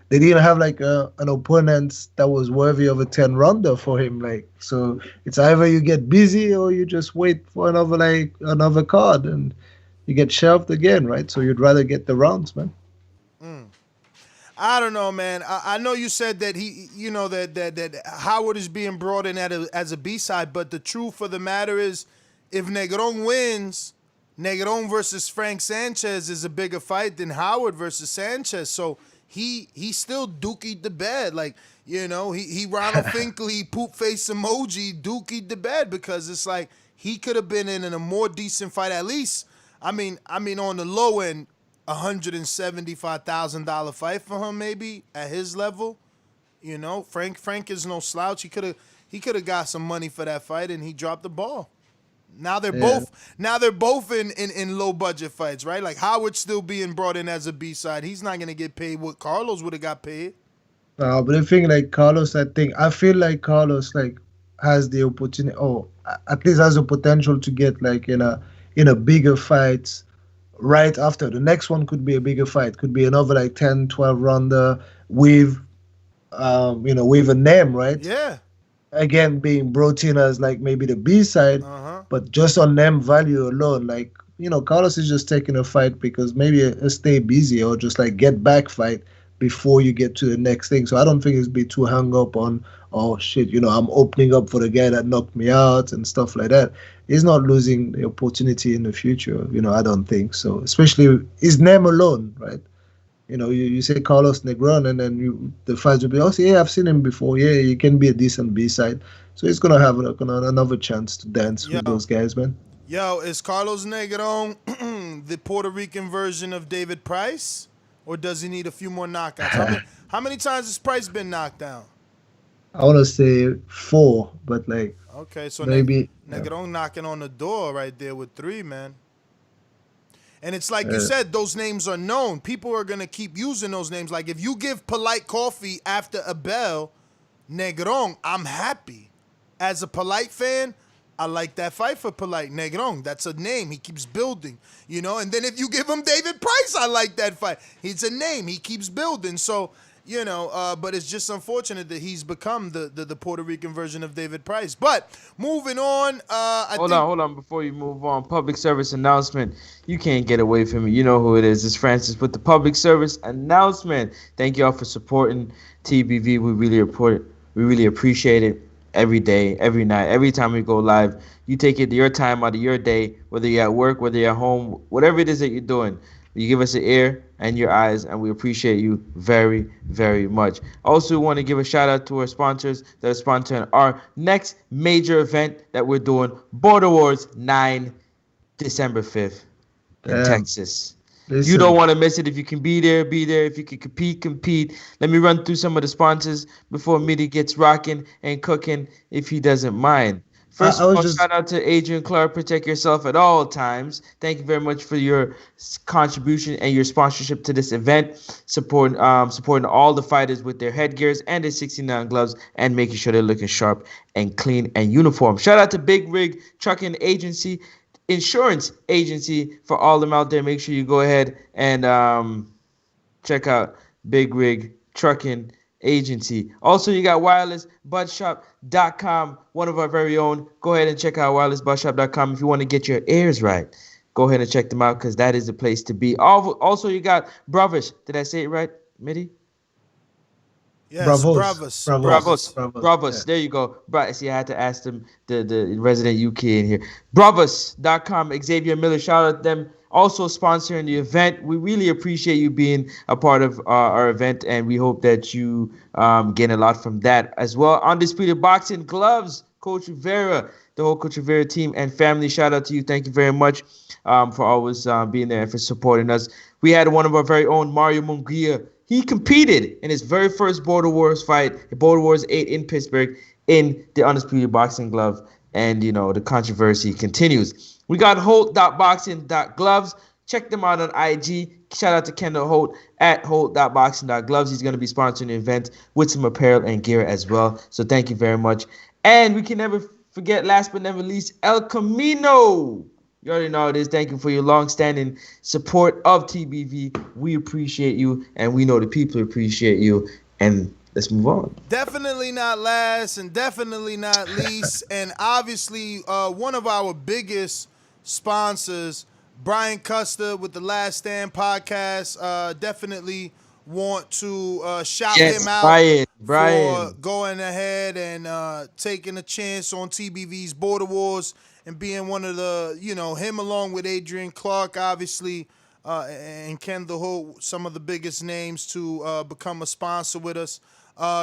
didn't have an opponent that was worthy of a 10-rounder for him. So it's either you get busy or you just wait for another card and you get shelved again, right? So you'd rather get the rounds, man. I don't know, man. I know you said that that Howard is being brought in as a B-side, but the truth of the matter is, if Negron wins, Negron versus Frank Sanchez is a bigger fight than Howard versus Sanchez. So he still dookied the bed. He Ronald Finkley poop face emoji dookied the bed because it's he could have been in a more decent fight at least. I mean on the low end, $175,000 fight for him maybe at his level. Frank is no slouch. He could have got some money for that fight, and he dropped the ball. Now they're both in low budget fights, right? Howard's still being brought in as a B-side. He's not gonna get paid what Carlos would have got paid. No, but the thing Carlos, I feel like Carlos has the opportunity, or at least has the potential to get in a bigger fight right after. The next one could be a bigger fight, could be another 10, 12 rounder with with a name, right? Yeah. Again, being brought in as maybe the B side, but just on name value alone, Carlos is just taking a fight because maybe a stay busy or just get back fight before you get to the next thing. So I don't think it's be too hung up on, oh shit, I'm opening up for the guy that knocked me out and stuff like that. He's not losing the opportunity in the future, I don't think so. Especially his name alone, right? you say Carlos Negron, and then the fights will be, oh, yeah, I've seen him before. Yeah, he can be a decent B-side. So he's going to have another chance to dance with those guys, man. Yo, is Carlos Negron the Puerto Rican version of David Price? Or does he need a few more knockouts? How many times has Price been knocked down? I want to say 4, but like, okay, so maybe Negron knocking on the door right there with 3, man. And it's like you said, those names are known. People are going to keep using those names. Like if you give Polite Coffie after Abell, Negron, I'm happy. As a Polite fan, I like that fight for Polite. Negron, that's a name. He keeps building, And then if you give him David Price, I like that fight. He's a name. He keeps building. So, but it's just unfortunate that he's become the Puerto Rican version of David Price. But moving on. Hold on. Before you move on, public service announcement. You can't get away from it. You know who it is. It's Francis with the public service announcement. Thank you all for supporting TBV. We really appreciate it. Every day, every night, every time we go live, you take your time out of your day, whether you're at work, whether you're at home, whatever it is that you're doing. You give us an ear and your eyes, and we appreciate you very, very much. Also, we want to give a shout out to our sponsors that are sponsoring our next major event that we're doing, Border Wars 9, December 5th in Texas. Listen. You don't want to miss it. If you can be there, be there. If you can compete. Let me run through some of the sponsors before Mitty gets rocking and cooking, if he doesn't mind. First of all, shout out to Adrian Clark. Protect yourself at all times. Thank you very much for your contribution and your sponsorship to this event, supporting all the fighters with their headgears and their 69 gloves, and making sure they're looking sharp and clean and uniform. Shout out to Big Rig Trucking Agency, Insurance Agency. For all of them out there, make sure you go ahead and check out Big Rig Trucking Agency. Also, you got wirelessbuttshop.com, one of our very own. Go ahead and check out wirelessbuttshop.com if you want to get your ears right. Go ahead and check them out, because that is the place to be. Also, you got Bravish. Did I say it right, Mitty? Yes, Bravos. Yeah. There you go. See, I had to ask them, the resident UK in here. Bravos.com, Xavier Miller, shout out to them. Also sponsoring the event. We really appreciate you being a part of our event, and we hope that you gain a lot from that as well. Undisputed Boxing Gloves, Coach Rivera, the whole Coach Rivera team and family, shout out to you. Thank you very much for always being there and for supporting us. We had one of our very own, Mario Munguia. He competed in his very first Border Wars fight, Border Wars 8 in Pittsburgh, in the Undisputed Boxing Glove. And, the controversy continues. We got Holt.boxing.gloves. Check them out on IG. Shout out to Kendall Holt at Holt.boxing.gloves. He's going to be sponsoring the event with some apparel and gear as well. So thank you very much. And we can never forget, last but never least, El Camino. You already know how it is. Thank you for your long-standing support of TBV. We appreciate you, and we know the people appreciate you. And let's move on. Definitely not last, and definitely not least, and obviously one of our biggest sponsors, Brian Custer with the Last Stand podcast. Definitely want to shout him out for going ahead and taking a chance on TBV's Border Wars and being one of the, him along with Adrian Clark, obviously, and Kendall Holt, some of the biggest names to become a sponsor with us.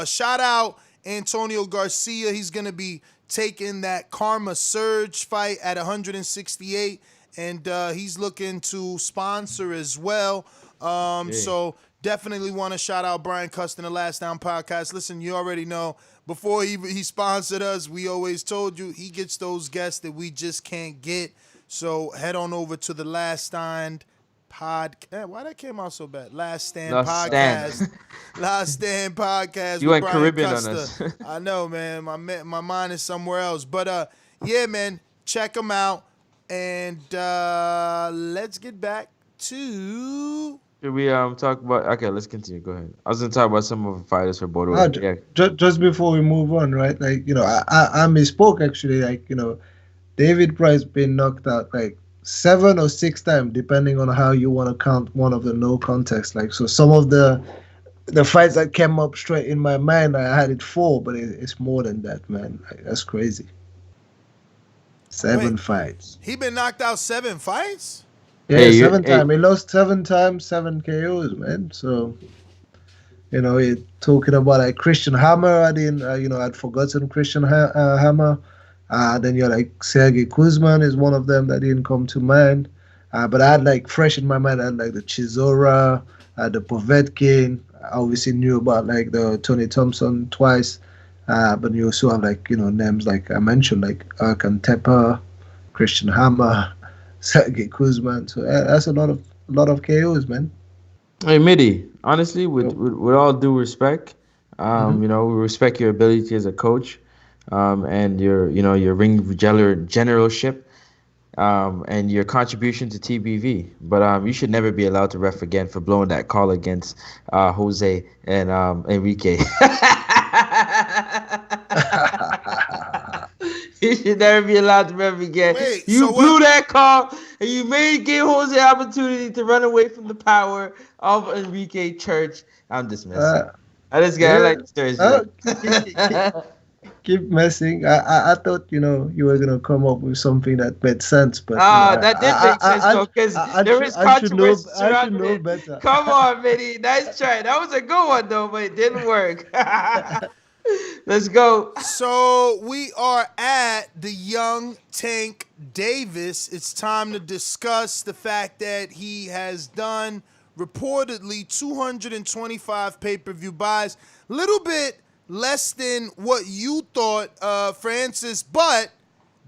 Shout out Antonio Garcia. He's going to be taking that Karma Surge fight at 168, and he's looking to sponsor as well. So definitely want to shout out Brian Custer, the Last Down Podcast. Listen, you already know, before he sponsored us, we always told you he gets those guests that we just can't get. So head on over to the Last Stand Podcast. Why that came out so bad? Last Stand Podcast. Last Stand Podcast. You went Caribbean on us. I know, man. My mind is somewhere else. But yeah, man, check them out. And let's get back to. Should we talk about? Okay, let's continue. Go ahead. I was gonna talk about some of the fighters for Border Wars. Just before we move on, right? Like, I misspoke actually. Like, David Price been knocked out like 7 or 6 times, depending on how you want to count one of the no contest. Like, so some of the fights that came up straight in my mind, I had it 4, but it's more than that, man. Like, that's crazy. 7 fights. He been knocked out 7 fights? Yeah, Hey, seven hey, times. He lost 7 times, 7 KOs, man. So, you're talking about like Christian Hammer. I didn't, I'd forgotten Christian Hammer. Then you're like Sergey Kuzman is one of them that didn't come to mind. But I had like fresh in my mind, I had like the Chisora, the Povetkin. I obviously knew about like the Tony Thompson twice. But you also have like, names like I mentioned, like Erkan Tepa, Christian Hammer, Sergey Kuzman. So that's a lot of KOs, man. hey, Midi. Honestly, with all due respect, we respect your ability as a coach, and your ring generalship, and your contribution to TBV. But you should never be allowed to ref again for blowing that call against Jose and Enrique. You should never be allowed to ref again. Wait, you so blew that call, and you give Jose an opportunity to run away from the power of Enrique Church. I'm dismissing. I like Thursday. Keep messing. I thought you were gonna come up with something that made sense, but that did make sense though, because there is controversy surrounding it. Better. Come on, Vinny, nice try. That was a good one though, but it didn't work. Let's go. So we are at the young Tank Davis. It's time to discuss the fact that he has done reportedly 225 pay-per-view buys. Little bit less than what you thought, Francis, but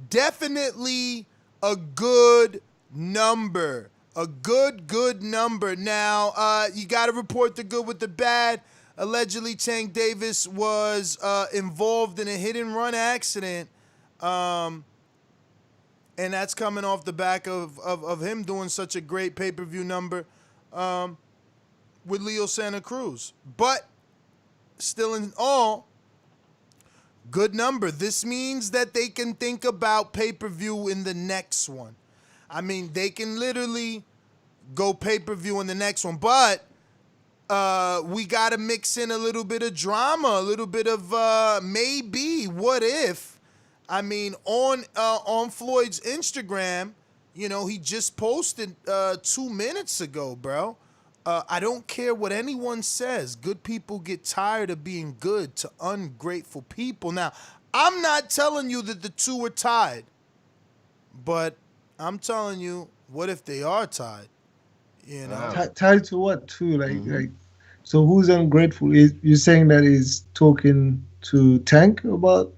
definitely a good number. A good number. Now, you got to report the good with the bad. Allegedly, Tank Davis was involved in a hit-and-run accident, and that's coming off the back of him doing such a great pay-per-view number with Leo Santa Cruz. But still in all, good number. This means that they can think about pay-per-view in the next one. I mean, they can literally go pay-per-view in the next one, but we got to mix in a little bit of drama, a little bit of maybe, what if. I mean, on Floyd's Instagram, he just posted 2 minutes ago, bro. I don't care what anyone says. Good people get tired of being good to ungrateful people. Now, I'm not telling you that the two are tied, but I'm telling you, what if they are tied? Tied to what too? Like, so who's ungrateful? You're saying that he's talking to Tank about?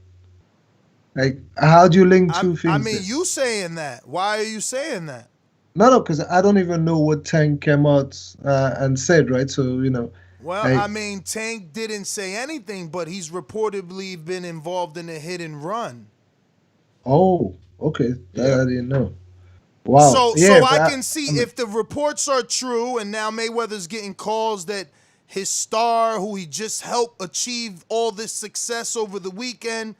Like, how do you link two things? I mean, you saying that. Why are you saying that? No, because I don't even know what Tank came out and said, right? So, Well, I mean, Tank didn't say anything, but he's reportedly been involved in a hit and run. Oh, okay. That I didn't know. Wow. So I can see if the reports are true, and now Mayweather's getting calls that his star, who he just helped achieve all this success over the weekend,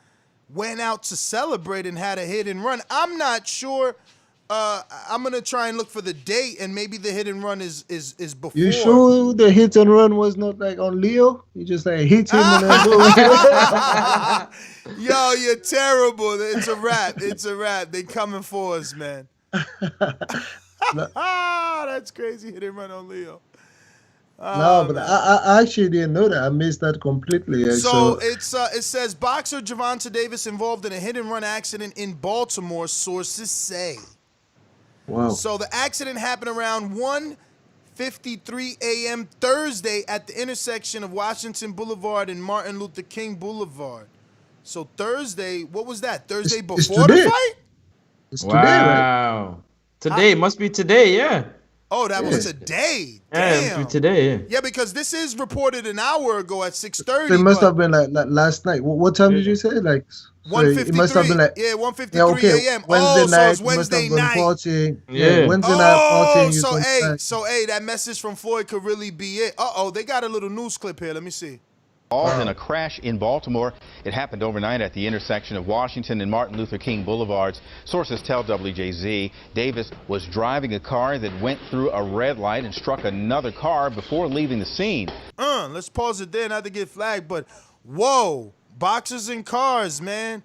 went out to celebrate and had a hit and run. I'm not sure. I'm gonna try and look for the date, and maybe the hit and run is before. You sure the hit and run was not like on Leo? You just like hit him and then go. Yo, you're terrible. It's a wrap. It's a wrap. They coming for us, man. That's crazy. Hit and run on Leo. No, but I actually didn't know that. I missed that completely. So it says boxer Gervonta Davis involved in a hit and run accident in Baltimore, sources say. Wow. So the accident happened around 1:53 a.m. Thursday at the intersection of Washington Boulevard and Martin Luther King Boulevard. So Thursday, what was that? Thursday before the fight? It's today, right? Wow. Today, must be today, yeah. Oh, that was today. Yeah, it must be today, yeah. Yeah, because this is reported an hour ago at 6:30. It must have been like last night. What time did you say? Like 1:53. It must have been like 1:53 a.m. Wednesday night. So it's Wednesday night. Yeah, Wednesday night partying. So that message from Floyd could really be it. They got a little news clip here. Let me see. In a crash in Baltimore. It happened overnight at the intersection of Washington and Martin Luther King Boulevards. Sources tell WJZ Davis was driving a car that went through a red light and struck another car before leaving the scene. Let's pause it there, not to get flagged, but whoa, boxers and cars, man.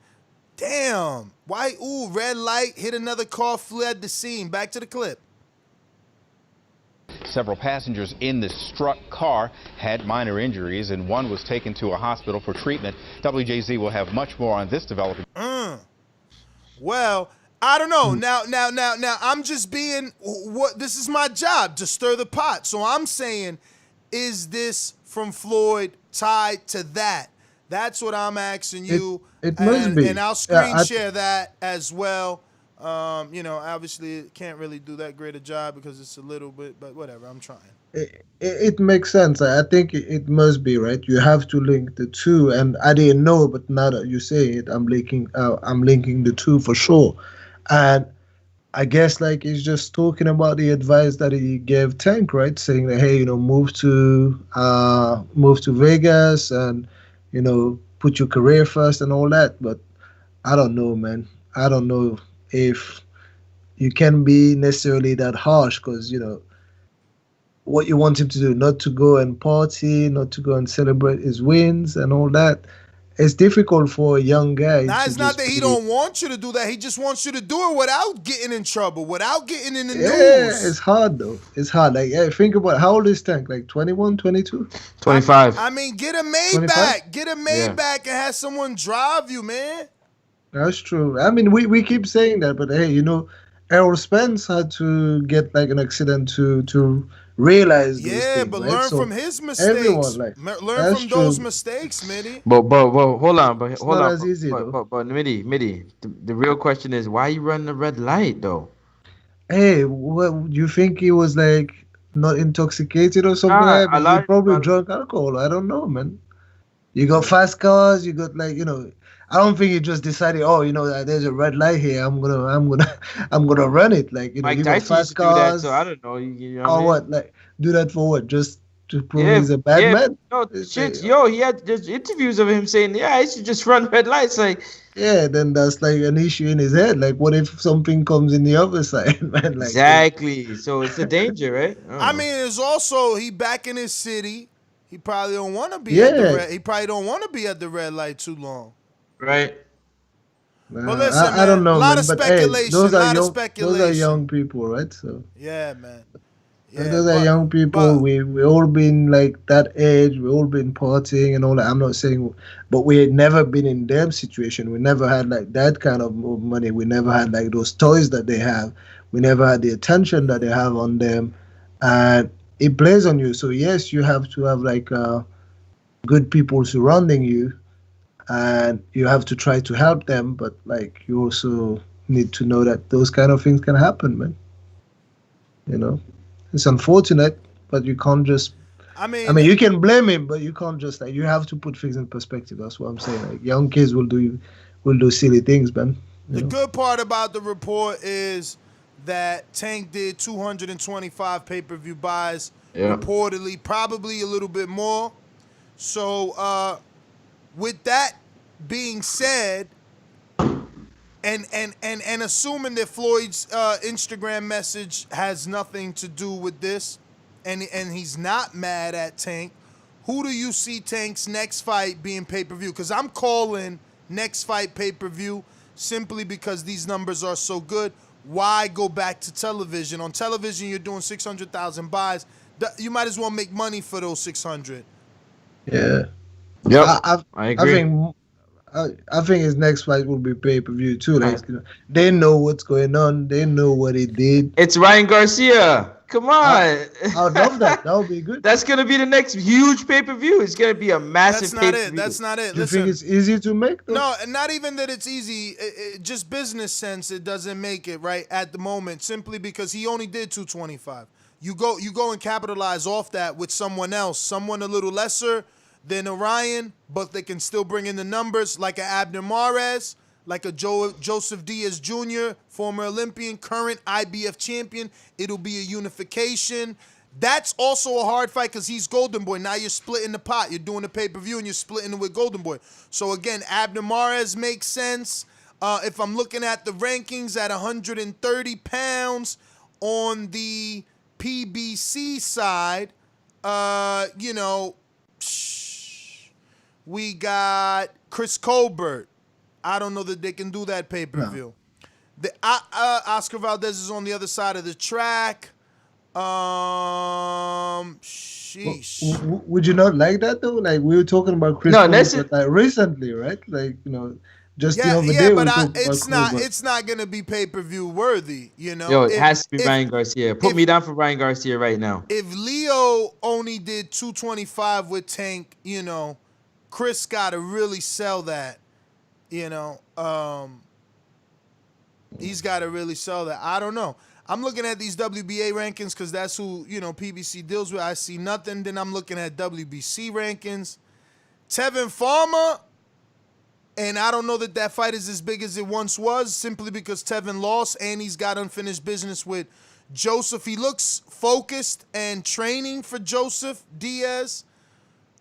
Damn. Why? Red light, hit another car, fled the scene. Back to the clip. Several passengers in the struck car had minor injuries, and one was taken to a hospital for treatment. WJZ will have much more on this development. Well, I don't know. Now, I'm just being this is my job, to stir the pot. So I'm saying, is this from Floyd tied to that? That's what I'm asking you. It must be. And I'll screen share that as well. Obviously it can't really do that great a job because it's a little bit, but whatever, I'm trying. It makes sense. I think it must be, right? You have to link the two, and I didn't know, but now that you say it, I'm linking the two for sure. And I guess like he's just talking about the advice that he gave Tank, right? Saying that, hey, move to Vegas and put your career first and all that. But I don't know, man. I don't know if you can be necessarily that harsh, because what you want him to do, not to go and party, not to go and celebrate his wins and all that. It's difficult for a young guy. Now, it's not that he don't want you to do that. He just wants you to do it without getting in trouble, without getting in the news. Yeah, it's hard, though. It's hard. Like, hey, think about it. How old is Tank? Like 21, 22? 25. I mean, get a Maybach. Get a Maybach and have someone drive you, man. That's true. I mean, we keep saying that, but hey, Errol Spence had to get like an accident to realize those things, but right? learn from his mistakes. Everyone, learn from those mistakes, Mitty. But hold on, It's not as easy, though. But Mitty, the real question is, why you running the red light though? Hey, what you think he was like not intoxicated or something? He probably drunk alcohol. I don't know, man. You got fast cars. You got like I don't think he just decided, there's a red light here. I'm gonna run it. Like Mike you Tyson got used fast to do that, cars. so I don't know. You know or what? Like do that for what? Just to prove he's a bad man? No shit, he had just interviews of him saying, I should just run red lights. Like, yeah, then that's like an issue in his head. Like, what if something comes in the other side, man? Like, exactly. So it's a danger, right? I mean, it's also he back in his city. He probably don't want to be at the red. He probably don't want to be at the red light too long. Right. But listen, I don't know, a lot man, of but, speculation. those speculation. are young people, right? So yeah, man. Yeah, those are young people. We all been like that age. We all been partying and all that. I'm not saying, but we had never been in their situation. We never had like that kind of money. We never had like those toys that they have. We never had the attention that they have on them, and it plays on you. So yes, you have to have like good people surrounding you, and you have to try to help them. But like you also need to know that those kind of things can happen, man. It's unfortunate, but you can't just. I mean, you can blame him, but you can't just like. You have to put things in perspective. That's what I'm saying. Like young kids will do silly things, man. The good part about the report is that Tank did 225 pay-per-view buys, reportedly, probably a little bit more. So, with that being said, and assuming that Floyd's Instagram message has nothing to do with this, and he's not mad at Tank, who do you see Tank's next fight being pay-per-view? Because I'm calling next fight pay-per-view simply because these numbers are so good. Why go back to television? On television, you're doing 600,000 buys. You might as well make money for those 600. Yeah. Yep. I agree. I think his next fight will be pay-per-view too. Like, they know what's going on. They know what he did. It's Ryan Garcia. Come on. I would love that. That would be good. That's going to be the next huge pay-per-view. It's going to be a massive pay-per-view. That's not it. Do you think it's easy to make, though? No, not even that it's easy. Just business sense, it doesn't make it right at the moment, simply because he only did 225. You go and capitalize off that with someone else, someone a little lesser than Orion, but they can still bring in the numbers, like a Abner Mares, like a Joseph Diaz Jr., former Olympian, current IBF champion. It'll be a unification. That's also a hard fight because he's Golden Boy. Now you're splitting the pot. You're doing the pay-per-view and you're splitting it with Golden Boy. So again, Abner Mares makes sense. If I'm looking at the rankings at 130 pounds on the PBC side, we got Chris Colbert. I don't know that they can do that pay-per-view. No. Oscar Valdez is on the other side of the track. Sheesh. Would you not like that though? Like we were talking about Chris No, that's Colbert like recently, right? Like just the Yeah, other yeah, day we but were talking about Colbert. it's not gonna be pay-per-view worthy, you know. Yo, it has to be Ryan Garcia. Put if- me down for Ryan Garcia right now. If Leo only did 225 with Tank, you know, Chris gotta really sell that, you know. He's gotta really sell that. I don't know. I'm looking at these WBA rankings because that's who, you know, PBC deals with. I see nothing. Then I'm looking at WBC rankings. Tevin Farmer, and I don't know that fight is as big as it once was, simply because Tevin lost and he's got unfinished business with Joseph. He looks focused and training for Joseph Diaz.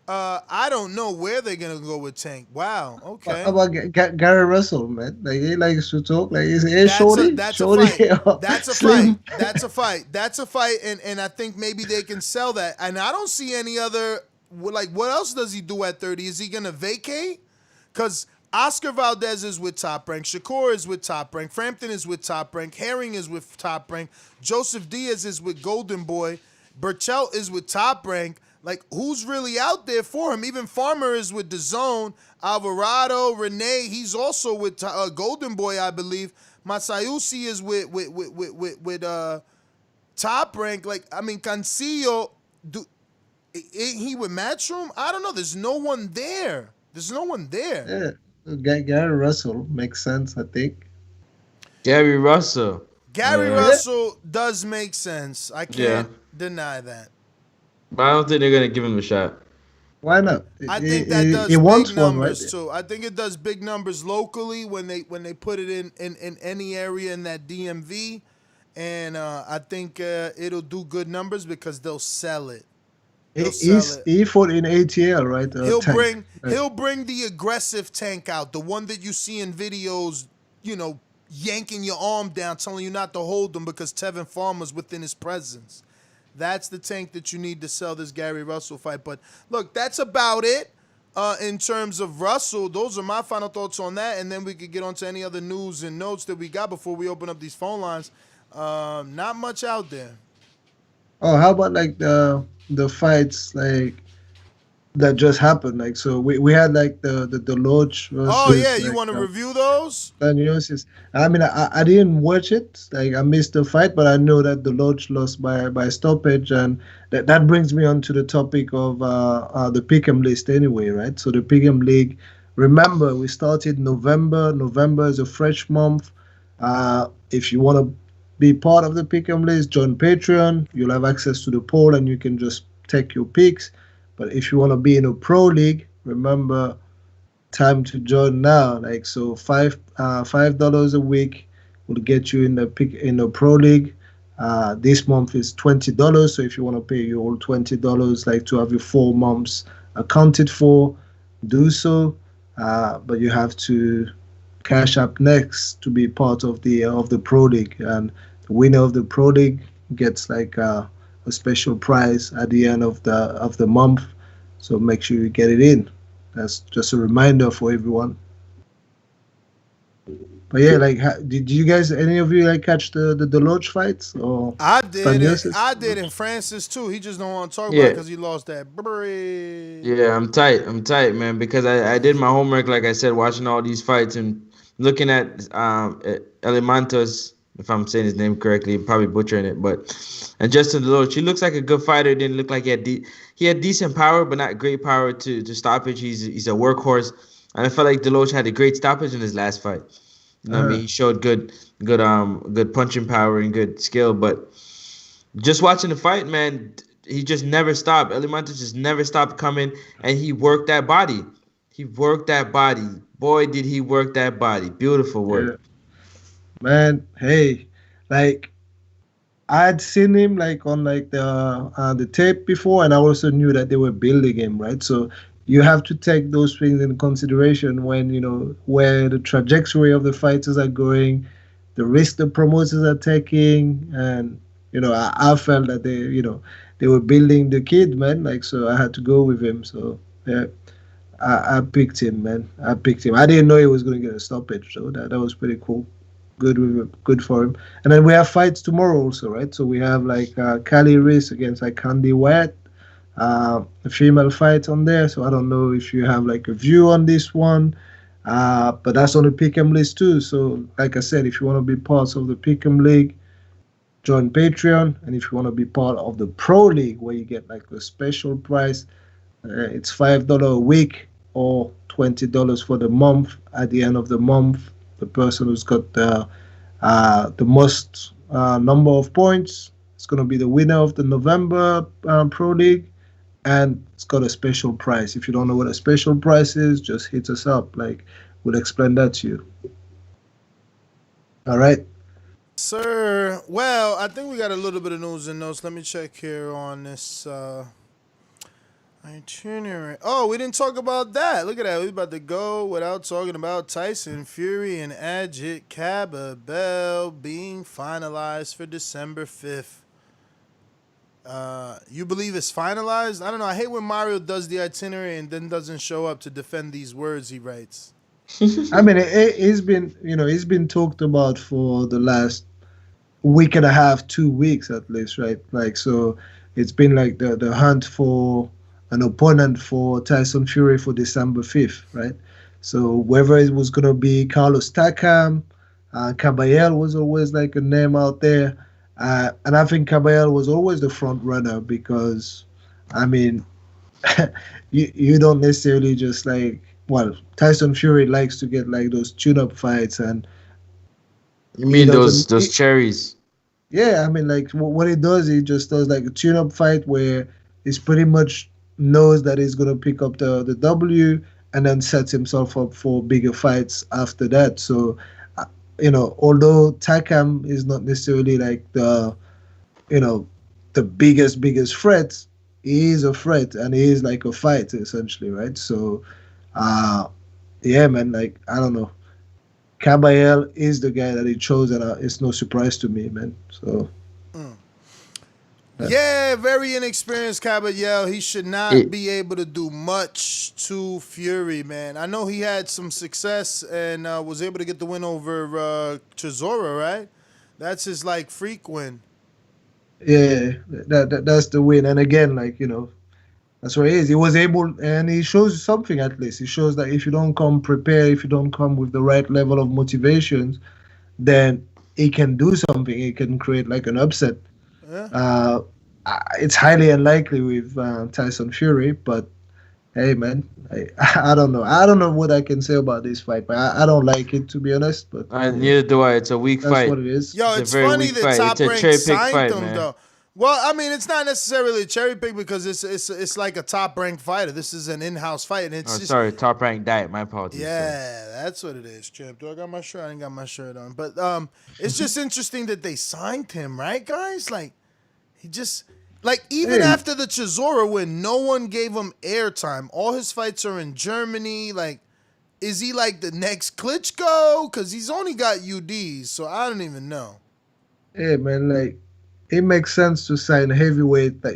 I don't know where they're gonna go with Tank. Wow. Okay. How about Gary Russell, man? Like he likes to talk. Like he's shorty. That's shorty, a fight. That's a slim. fight. That's a fight. That's a fight. And I think maybe they can sell that. And I don't see any other. Like, what else does he do at 30? Is he gonna vacate? Because Oscar Valdez is with Top Rank. Shakur is with Top Rank. Frampton is with Top Rank. Herring is with Top Rank. Joseph Diaz is with Golden Boy. Burchell is with Top Rank. Like, who's really out there for him? Even Farmer is with DAZN. Alvarado, Renee, he's also with Golden Boy, I believe. Masayusi is with Top Rank. Like, I mean, Cancillo, ain't he with Matchroom? I don't know. There's no one there. Yeah, Gary Russell makes sense, I think. Gary Russell. Gary Russell does make sense. I can't deny that. But I don't think they're gonna give him a shot. Why not? I think that does big numbers too. I think it does big numbers locally when they put it in any area in that DMV, and I think it'll do good numbers because they'll sell it. He fought in ATL, right? He'll bring the aggressive Tank out, the one that you see in videos, you know, yanking your arm down, telling you not to hold them because Tevin Farmer's within his presence. That's the Tank that you need to sell this Gary Russell fight. But look, that's about it in terms of Russell. Those are my final thoughts on that, and then we could get on to any other news and notes that we got before we open up these phone lines. Not much out there. Oh, how about like the fights like that just happened? Like, so we had like the Lodge versus, oh yeah, you like, want to review those? I mean, I didn't watch it. Like, I missed the fight, but I know that the Lodge lost by stoppage, and that brings me on to the topic of the Pick'em list anyway, right? So the Pick'em League. Remember, we started November. November is a fresh month. If you want to be part of the Pick'em list, join Patreon. You'll have access to the poll, and you can just take your picks. But if you want to be in a pro league, remember, time to join now. Like, so $5 a week will get you in the pro league. This month is $20. So if you want to pay your whole $20, like to have your 4 months accounted for, do so. But you have to cash up next to be part of the pro league, and the winner of the pro league gets like a special prize at the end of the month. So make sure you get it in. That's just a reminder for everyone. But yeah, like, did you guys, any of you, like, catch the Lodge fights? Or I did, and Francis too. He just don't want to talk about it because he lost that bread. Yeah, I'm tight, man, because I did my homework, like I said, watching all these fights and looking at Elemantos, if I'm saying his name correctly, I'm probably butchering it, and Justin Deloach, he looks like a good fighter. Didn't look like he had decent power, but not great power to stoppage. He's a workhorse, and I felt like Deloach had a great stoppage in his last fight. You know what I mean? He showed good punching power and good skill, but just watching the fight, man, he just never stopped. Elemantos just never stopped coming, and he worked that body. Boy, did he work that body. Beautiful work. Yeah. Man, hey, like, I'd seen him like on like the tape before, and I also knew that they were building him, right? So you have to take those things in consideration when, you know, where the trajectory of the fighters are going, the risk the promoters are taking, and, you know, I felt that they were building the kid, man. Like, so I had to go with him. So yeah, I picked him, man. I didn't know he was going to get a stoppage, so that was pretty cool. good for him. And then we have fights tomorrow also, right? So we have like Kali Reese against like Candy White, a female fight on there. So I don't know if you have like a view on this one, but that's on the Pick'em list too. So like I said, if you want to be part of the Pick'em League, join Patreon. And if you want to be part of the Pro League, where you get like a special price, it's $5 a week or $20 for the month. At the end of the month, the person who's got the most number of points is going to be the winner of the November Pro League, and it's got a special price. If you don't know what a special price is, just hit us up. Like, we'll explain that to you. All right. Sir, well, I think we got a little bit of news and notes. Let me check here on this itinerary. Oh, we didn't talk about that. Look at that. We about to go without talking about Tyson Fury and AGIT KABAYEL being finalized for December 5th. You believe it's finalized? I don't know. I hate when Mario does the itinerary and then doesn't show up to defend these words he writes. I mean, it's been talked about for the last week and a half, 2 weeks at least, right? Like, so it's been like the hunt for an opponent for Tyson Fury for December 5th, right? So whether it was gonna be Carlos Takam, KABAYEL was always like a name out there, and I think KABAYEL was always the front runner because, I mean, you don't necessarily just like. Well, Tyson Fury likes to get like those tune-up fights, and you mean those cherries? Yeah, I mean, like what he does, he just does like a tune-up fight where he's pretty much knows that he's gonna pick up the W, and then sets himself up for bigger fights after that. So, although Takam is not necessarily like the biggest threat, he is a threat, and he is like a fight essentially, right? So. Yeah, man, like, I don't know. KABAYEL is the guy that he chose, and it's no surprise to me, man. So. Yeah, very inexperienced KABAYEL. He should not be able to do much to Fury, man. I know he had some success and was able to get the win over Chisora, right? That's his, like, freak win. Yeah, that's the win. And again, like, that's what it is. He was able, and he shows something at least. He shows that if you don't come prepared, if you don't come with the right level of motivation, then he can do something. He can create like an upset. Yeah. It's highly unlikely with Tyson Fury, but hey, man, I don't know. I don't know what I can say about this fight, but I don't like it, to be honest. But neither do I. It's a weak fight. That's what it is. Yo, it's funny that Top Rank signed him, though. Well, I mean, it's not necessarily a cherry pick because it's like a Top Rank fighter. This is an in-house fight, and it's just, sorry, Top Rank diet. My apologies. Yeah, that's what it is, champ. Do I got my shirt? I ain't got my shirt on, but it's just interesting that they signed him, right, guys? Like, he just even after the Chisora win, no one gave him airtime. All his fights are in Germany. Like, is he like the next Klitschko? Because he's only got UDs, so I don't even know. Yeah, man, like. It makes sense to sign a heavyweight that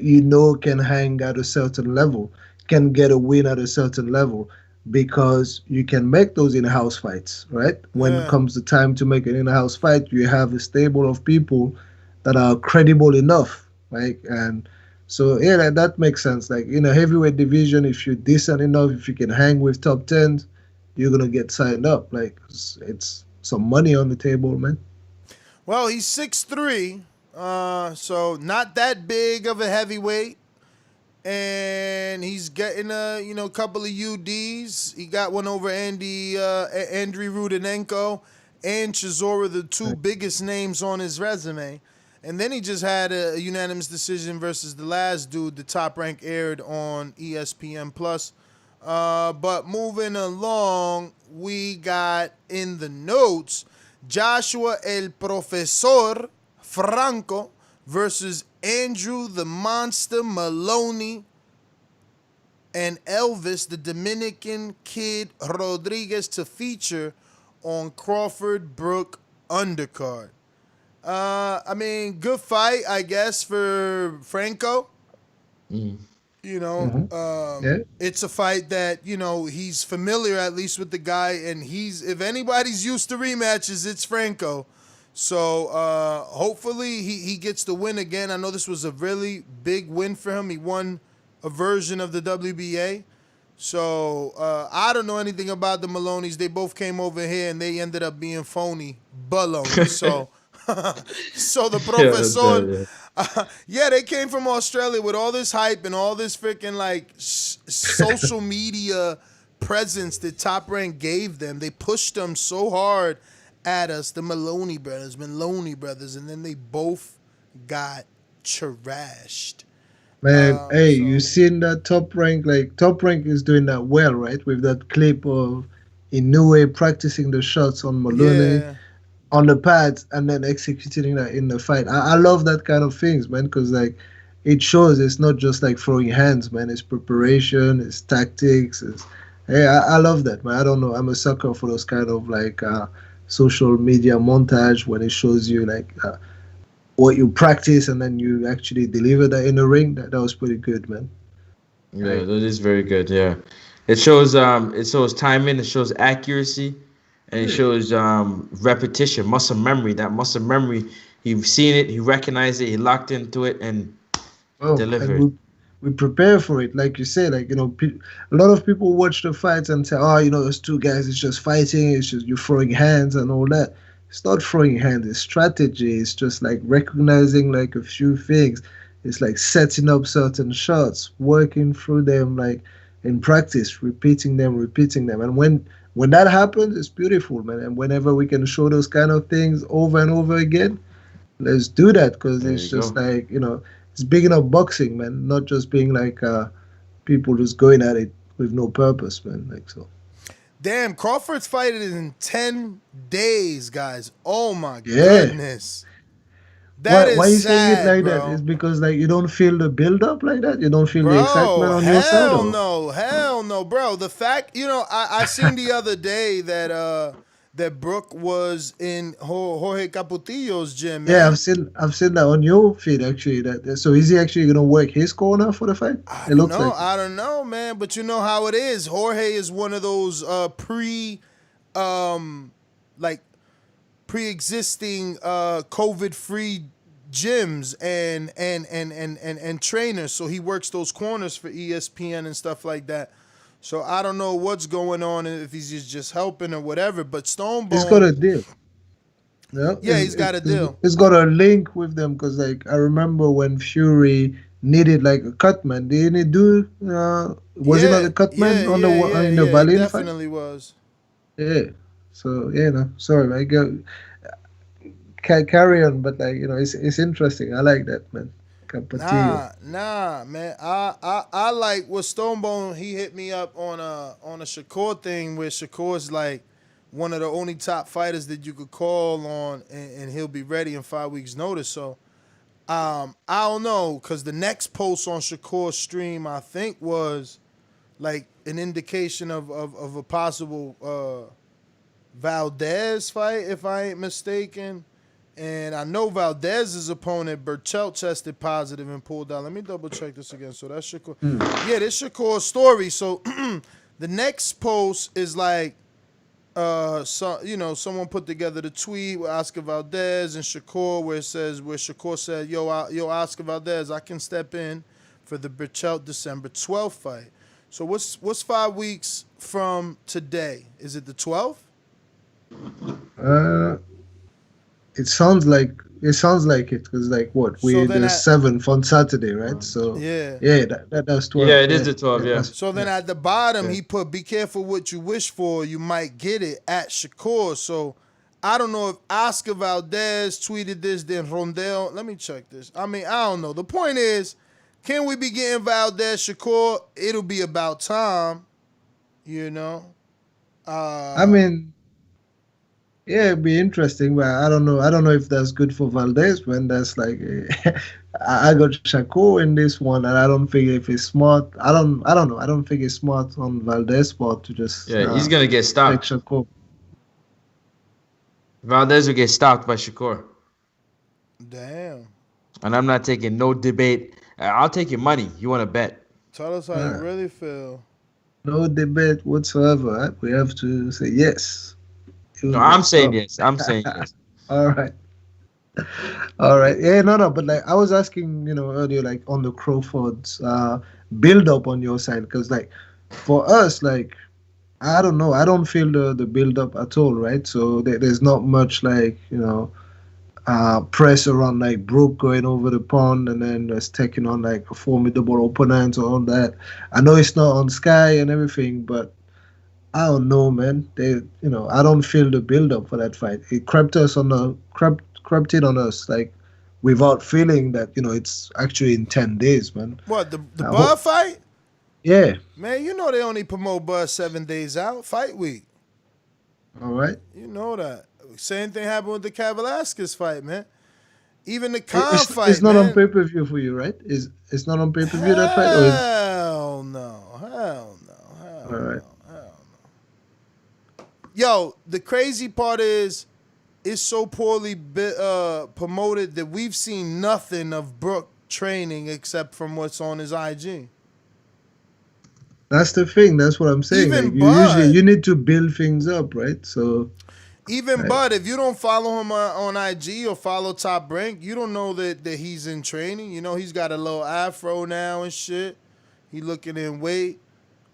can hang at a certain level, can get a win at a certain level, because you can make those in-house fights, right? When it comes the time to make an in-house fight, you have a stable of people that are credible enough, right? And so, yeah, that makes sense. Like, in a heavyweight division, if you're decent enough, if you can hang with top 10s, you're going to get signed up. Like, it's some money on the table, man. Well, he's 6'3", so not that big of a heavyweight, and he's getting a couple of UDs. He got one over Andriy Rudenenko and Chisora, the two biggest names on his resume, and then he just had a unanimous decision versus the last dude. The Top Rank aired on ESPN Plus. But moving along, we got in the notes Joshua El Profesor Franco versus Andrew the Monster Moloney and Elvis the Dominican Kid Rodriguez to feature on Crawford-Brook undercard. I mean, good fight, I guess, for Franco. You know, it's a fight that, you know, he's familiar at least with the guy, and if anybody's used to rematches, it's Franco. So hopefully he gets the win again. I know this was a really big win for him. He won a version of the WBA. So I don't know anything about the Maloneys. They both came over here and they ended up being phony baloney. So, so the Profesor, they came from Australia with all this hype and all this freaking like social media presence that Top Rank gave them. They pushed them so hard at us, the Moloney brothers, and then they both got trashed. Man, you seen that Top Rank? Like, Top Rank is doing that well, right? With that clip of Inoue practicing the shots on Moloney on the pads and then executing that in the fight. I love that kind of things, man, because, like, it shows it's not just, like, throwing hands, man. It's preparation, it's tactics. I love that, man. I don't know. I'm a sucker for those kind of, like, social media montage when it shows you, like, what you practice and then you actually deliver that in the ring. That was pretty good, man. Yeah, that is very good. Yeah, it shows timing, it shows accuracy, and it shows repetition, muscle memory. That muscle memory, he's seen it, he recognized it, he locked into it, and delivered. And we prepare for it, like you said. Like, you know, a lot of people watch the fights and say, "Oh, you know, those two guys, it's just fighting. It's just you throwing hands and all that." It's not throwing hands, it's strategy. It's just like recognizing like a few things. It's like setting up certain shots, working through them like in practice, repeating them. And when that happens, it's beautiful, man. And whenever we can show those kind of things over and over again, let's do that, because it's just like, you know, it's bigging up boxing, man. Not just being like people just going at it with no purpose, man. Like, so. Damn, Crawford's fighting in 10 days, guys. Oh my goodness. Why you sad, saying it like bro. that? It's because like you don't feel the build up like that? You don't feel the excitement on your side? Hell no, bro. The fact, you know, I seen the other day that Brook was in Jorge Caputillo's gym, man. Yeah, I've seen that on your feed actually. So is he actually gonna work his corner for the fight? I don't know, man. But you know how it is. Jorge is one of those pre-existing COVID-free gyms and trainers. So he works those corners for ESPN and stuff like that. So I don't know what's going on, if he's just helping or whatever. But Stonebone, he's got a deal. Yeah, he's got a deal. He's got a link with them, because like I remember when Fury needed like a cut man. Didn't he do? Was he not a cut man on the Berlin fight? Definitely was. Yeah. So sorry, I go carry on, but like, you know, it's interesting. I like that, man. Nah, man. I like what Stonebone, he hit me up on a Shakur thing, where Shakur's like one of the only top fighters that you could call on, and he'll be ready in 5 weeks' notice. So I don't know, because the next post on Shakur's stream, I think, was like an indication of a possible Valdez fight, if I ain't mistaken. And I know Valdez's opponent, Burchell, tested positive and pulled out. Let me double check this again. So that's Shakur. Yeah, this Shakur's story. So the next post is like, someone put together the tweet with Oscar Valdez and Shakur, where Shakur said, yo, Oscar Valdez, I can step in for the Burchell December 12th fight. So what's 5 weeks from today? Is it the 12th? It sounds like it, because like what, we're the 7th on Saturday, right? So that's 12. Yeah, it is the 12. Yeah. So then at the bottom he put, "Be careful what you wish for, you might get it," at Shakur. So I don't know if Oscar Valdez tweeted this, then Rondell. Let me check this. I mean, I don't know. The point is, can we be getting Valdez Shakur? It'll be about time, you know. I mean, yeah, it'd be interesting, but I don't know. I don't know if that's good for Valdez, man. That's like, I got Shakur in this one, and I don't think if it's smart. I don't know. I don't think it's smart on Valdez's part to just. Yeah, he's gonna get stopped. Shakur. Valdez will get stopped by Shakur. Damn. And I'm not taking no debate. I'll take your money. You want to bet? Tell us how you really feel. No debate whatsoever. Right? We have to say yes. No, I'm saying yes. I'm saying yes. All right. All right. Yeah, no. But like I was asking, earlier, like on the Crawford's build up on your side, because like for us, like I don't know, I don't feel the build up at all, right? So there's not much like pressure on like Brook going over the pond and then just taking on like a formidable opponent or all that. I know it's not on Sky and everything, but I don't know, man. I don't feel the build up for that fight. It crept in on us like without feeling that it's actually in 10 days, man. What the Bud fight? Yeah. Man, you know they only promote Bud 7 days out. Fight week. All right. You know that. Same thing happened with the Velasquez fight, man. Even the Khan fight, it's not man. on pay-per-view for you, right? It's not on pay-per-view that fight? Hell no. Hell All right. no. Yo, the crazy part is it's so poorly promoted that we've seen nothing of Brook training except from what's on his IG. That's the thing. That's what I'm saying. Even Like, usually you need to build things up, right? So even Bud, if you don't follow him on IG or follow Top Rank, you don't know that he's in training. You know, he's got a little afro now and shit. He looking in weight.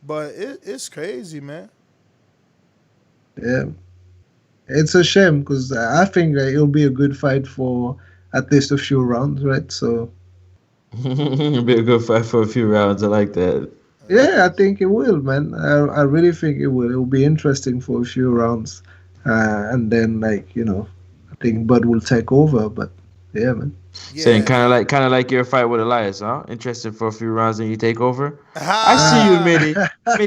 But it's crazy, man. yeah, it's a shame because I think it'll be a good fight for at least a few rounds, right? So It'll be a good fight for a few rounds. I like that. yeah, I think it will, man. I really think it will. It will be interesting for a few rounds, and then I think Bud will take over. But yeah, man. Yeah. Saying kind of like your fight with Elias, huh? Interested for a few rounds and you take over. I see you, Mitty.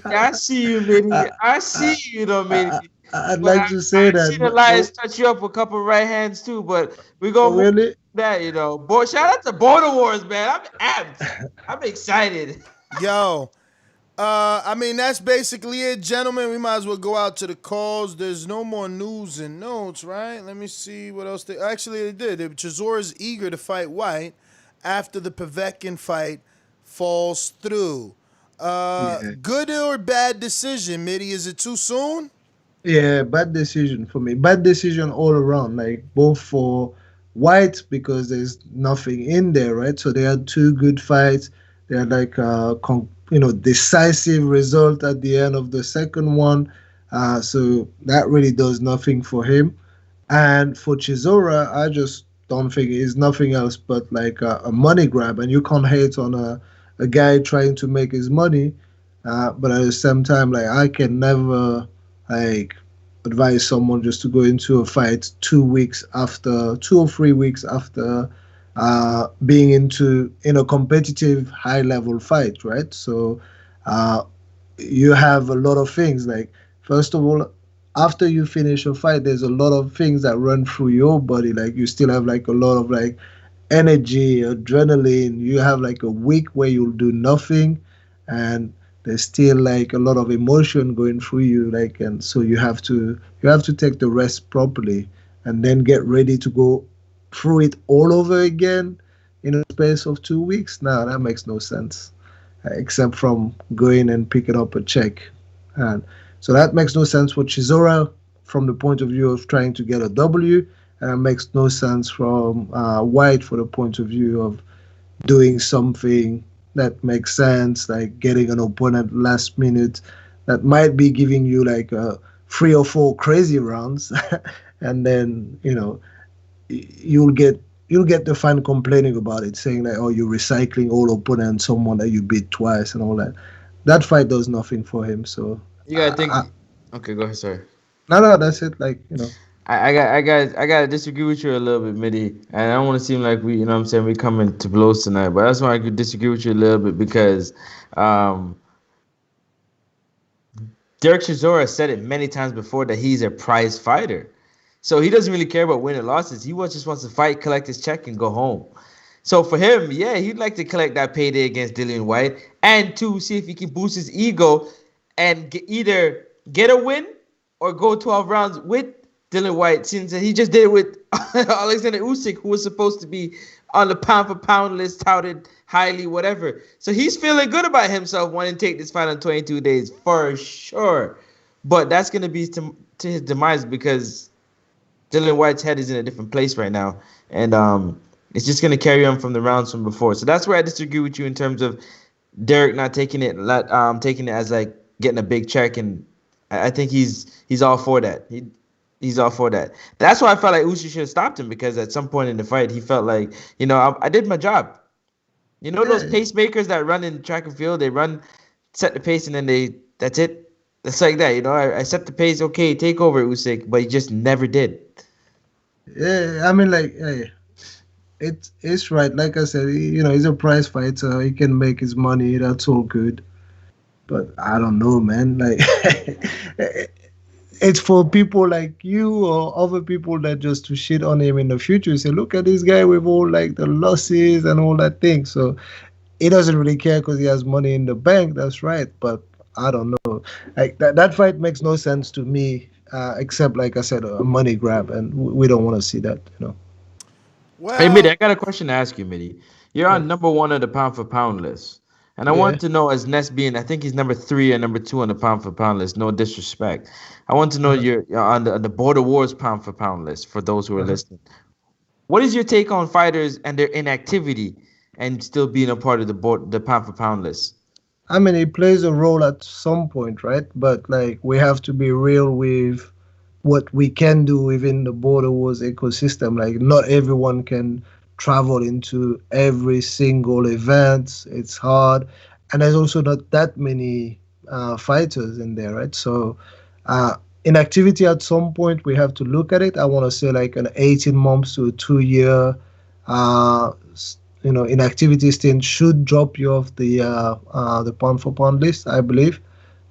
I see you, Mitty. I see you, though, Mitty. I'd like to say that. I seen Elias touch you up with a couple right hands too, but we go really that, Boy, shout out to Border Wars, man. I'm amped. I'm excited. Yo, I mean, that's basically it, gentlemen. We might as well go out to the calls. There's no more news and notes, right? Let me see what else they did. Chizora's eager to fight White after the Povetkin fight falls through. Good or bad decision, Mitty? Is it too soon? Yeah, bad decision for me. Bad decision all around, like both for White because there's nothing in there, right? So they had two good fights. They had like decisive result at the end of the second one. So that really does nothing for him. And for Chisora, I just don't think it's nothing else but like a money grab. And you can't hate on a guy trying to make his money. But at the same time, like I can never like advise someone just to go into a fight 2 or 3 weeks after being in a competitive high level fight, right? So you have a lot of things. Like first of all, after you finish a fight, there's a lot of things that run through your body. Like you still have like a lot of like energy, adrenaline. You have like a week where you'll do nothing, and there's still like a lot of emotion going through you. Like, and so you have to take the rest properly, and then get ready to go through it all over again in a space of 2 weeks. Now that makes no sense, except from going and picking up a check. And so that makes no sense for Chisora from the point of view of trying to get a W, and it makes no sense from White for the point of view of doing something that makes sense, like getting an opponent last minute that might be giving you like 3 or 4 crazy rounds, and then you'll get the fan complaining about it, saying like, oh, you're recycling all opponents, someone that you beat twice and all that. That fight does nothing for him. So you gotta think. Okay, go ahead. Sorry. No, that's it. Like I gotta disagree with you a little bit, Mitty, and I don't want to seem like we coming to blows tonight, but that's why I could disagree with you a little bit because Derek Chisora said it many times before that he's a prize fighter. So he doesn't really care about winning or losses. He just wants to fight, collect his check, and go home. So for him, yeah, he'd like to collect that payday against Dillian White and to see if he can boost his ego and either get a win or go 12 rounds with Dylan White, since he just did it with Alexander Usyk, who was supposed to be on the pound for pound list, touted highly, whatever. So he's feeling good about himself wanting to take this fight on 22 days for sure. But that's going to be to his demise because Dylan White's head is in a different place right now. And it's just going to carry on from the rounds from before. So that's where I disagree with you in terms of Derek not taking it as like getting a big check. And I think he's all for that. He's all for that. That's why I felt like Usyk should have stopped him, because at some point in the fight, he felt like, I did my job. Those pacemakers that run in track and field, they run, set the pace, and then that's it. It's like that, I set the pace, okay, take over Usyk, but he just never did. Yeah, I mean, like, hey, it's right. Like I said, he's a prize fighter. He can make his money. That's all good. But I don't know, man. Like, it's for people like you or other people that just to shit on him in the future. Say, look at this guy with all like the losses and all that thing. So he doesn't really care because he has money in the bank. That's right. But I don't know. Like that fight makes no sense to me, except, like I said, a money grab, and we don't want to see that. Well, hey, Mitty, I got a question to ask you, Mitty. You're on number 1 on the pound for pound list. And I want to know, as Ness being, I think he's number 3 and number 2 on the pound for pound list. No disrespect. I want to know you're on the Border Wars pound for pound list for those who are listening. What is your take on fighters and their inactivity and still being a part of the pound for pound list? I mean, it plays a role at some point, right? But like, we have to be real with what we can do within the Border Wars ecosystem. Like, not everyone can travel into every single event. It's hard, and there's also not that many fighters in there, right? So inactivity at some point, we have to look at it. I want to say like an 18 months to a 2 year inactivity stint should drop you off the pound for pound list, I believe.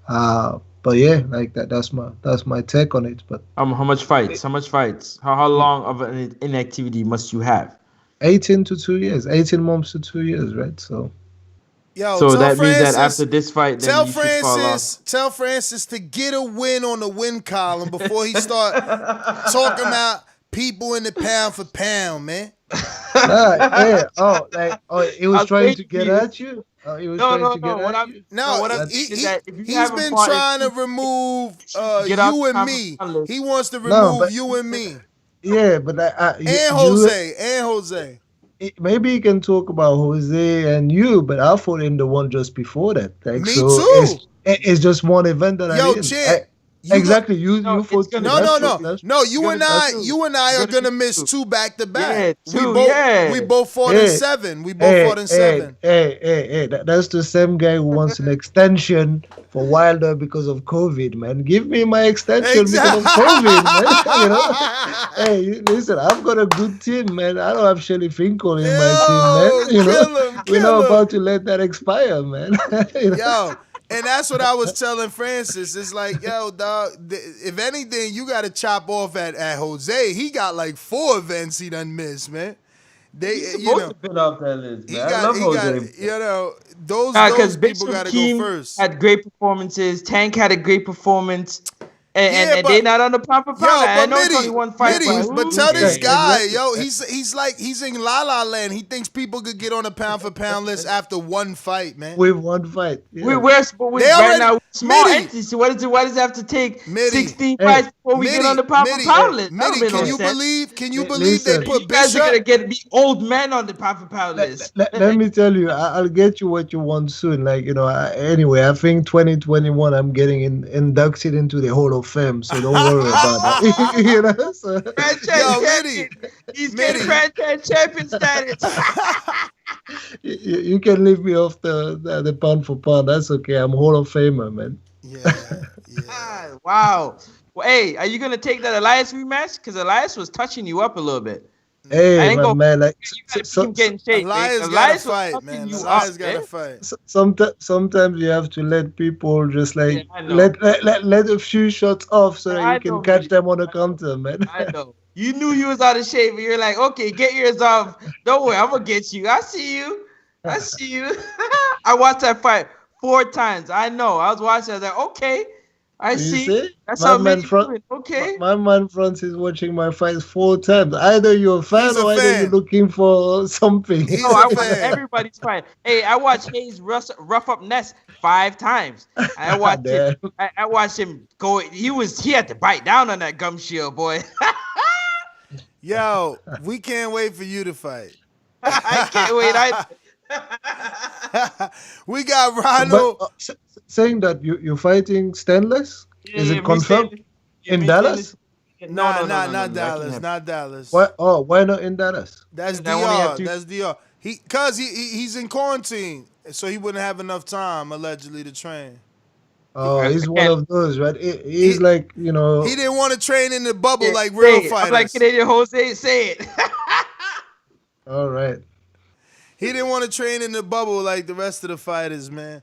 But yeah, like that's my take on it. But how much fights? How long of an inactivity must you have? 18 to 2 years, 18 months to 2 years, right? So that means that after this fight, then you should fall off. Tell Francis to get a win on the win column before he start talking about people in the pound for pound, man. He was trying to get at you. He's been trying to remove you and me. He wants to remove you and me. Yeah, but Jose. Maybe you can talk about Jose and you, but I fought in the one just before that. Like, me so too. It's just one event that I did. Exactly. You fought two. No. You and I are gonna miss 2 back to back. We both fought in 7. We both fought in 7. Hey, that's the same guy who wants an extension for Wilder because of COVID, man. Give me my extension because of COVID, man. Hey, listen, I've got a good team, man. I don't have Shelly Finkel in my team, man. We're not about to let that expire, man. Yo. And that's what I was telling Francis. It's like, yo, dog, if anything, you got to chop off at Jose. He got like 4 events he done missed, man. He's supposed to put off that list, man. I love Jose. Those people got to go first. Had great performances. Tank had a great performance. And they not on the pound for pound. I know it's only one fight. But tell this guy, yo, he's in La La Land. He thinks people could get on the pound for pound list after one fight, man. With one fight. Yeah. We're right now small entities. So why does it have to take 16 fights before we get on the pound for pound list? Can you believe they put Bishop? You guys are gonna be old men on the pound for pound list. Let me tell you, I'll get you what you want soon. Like, anyway, I think 2021 I'm getting inducted into the Hall of Fame, so don't worry about that. So. He's getting franchise champion status. You can leave me off the pound for pound. That's okay. I'm Hall of Famer, man. Yeah. Wow. Well, hey, are you gonna take that Elias rematch? Because Elias was touching you up a little bit. Hey, man, like Elias got to fight, man. Elias got to fight. Sometimes you have to let people just like let a few shots off so that you can catch them on the counter, man. I know. You knew you was out of shape, and you're like, okay, get yours off. Don't worry, I'm gonna get you. I see you. I watched that fight 4 times. I know. I was watching. I was like, okay, I You see. That's My how man many do Fran- it. Okay. my man Francis is watching my fights 4 times. Either you're a fan He's a or either fan. you're looking for something. He's No, a I watch fan. everybody's fight. Hey, I watched Hayes rough up Ness 5 times. I watched him. Damn. I watched him go. He had to bite down on that gum shield, boy. Yo, we can't wait for you to fight. I can't wait. We got But Ronald. saying that you're fighting Stainless, is it me confirmed saying- in me Dallas? saying- Nah, no, not I Dallas. can't have- Not Dallas. Why? Oh, why not in Dallas? That's I only have DR. 2 That's DR. He's in quarantine, so he wouldn't have enough time allegedly to train. Oh, I he's one can't- of those, right? He's like, you know. He didn't want to train in the bubble Yeah, like real say it. fighters. I'm like Canadian Jose. Say it. All right. He didn't want to train in the bubble like the rest of the fighters, man.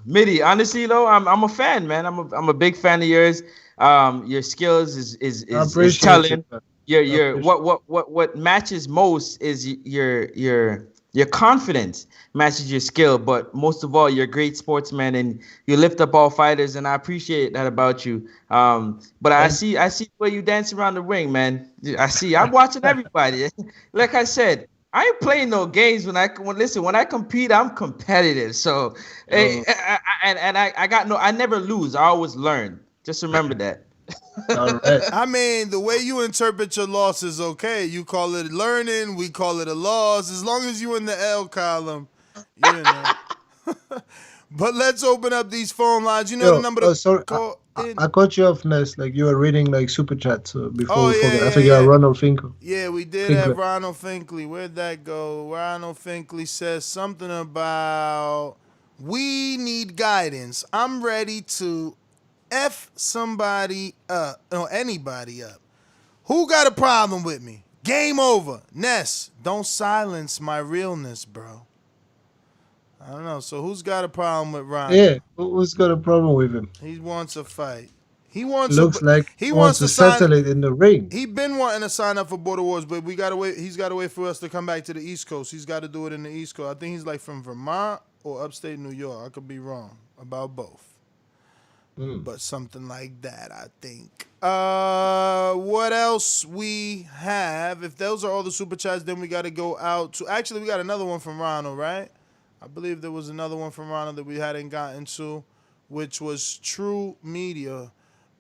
Mitty, honestly though, I'm a fan, man. I'm a big fan of yours. Your skills I is appreciate telling. it, man. Your what matches most is your confidence matches your skill, but most of all, you're a great sportsman and you lift up all fighters, and I appreciate that about you. But I see the way you dance around the ring, man. I'm watching everybody. Like I said, I ain't playing no games when I compete, I'm competitive. So I never lose. I always learn. Just remember that. All right. I mean, the way you interpret your loss is okay. You call it learning, we call it a loss. As long as you in the L column, you know. But let's open up these phone lines. You know the number to sorry, call in. I cut you off, Ness. Like you were reading like super chats before we forget. I think yeah. Ronald Finkel. Yeah, we did have Ronald Finkley. Where'd that go? Ronald Finkley says something about we need guidance. I'm ready to F somebody up, or anybody up. Who got a problem with me? Game over. Ness, don't silence my realness, bro. I don't know. So who's got a problem with Ronald? Yeah, who's got a problem with him? He wants a fight. He wants. Looks like he wants to settle it in the ring. He been wanting to sign up for Border Wars, but we gotta wait. He's got to wait for us to come back to the East Coast. He's got to do it in the East Coast. I think he's like from Vermont or upstate New York. I could be wrong about both. But something like that, I think. What else we have? If those are all the super chats, then we got to go out to. Actually, we got another one from Ronald, right? I believe there was another one from Ronald that we hadn't gotten to, which was True Media.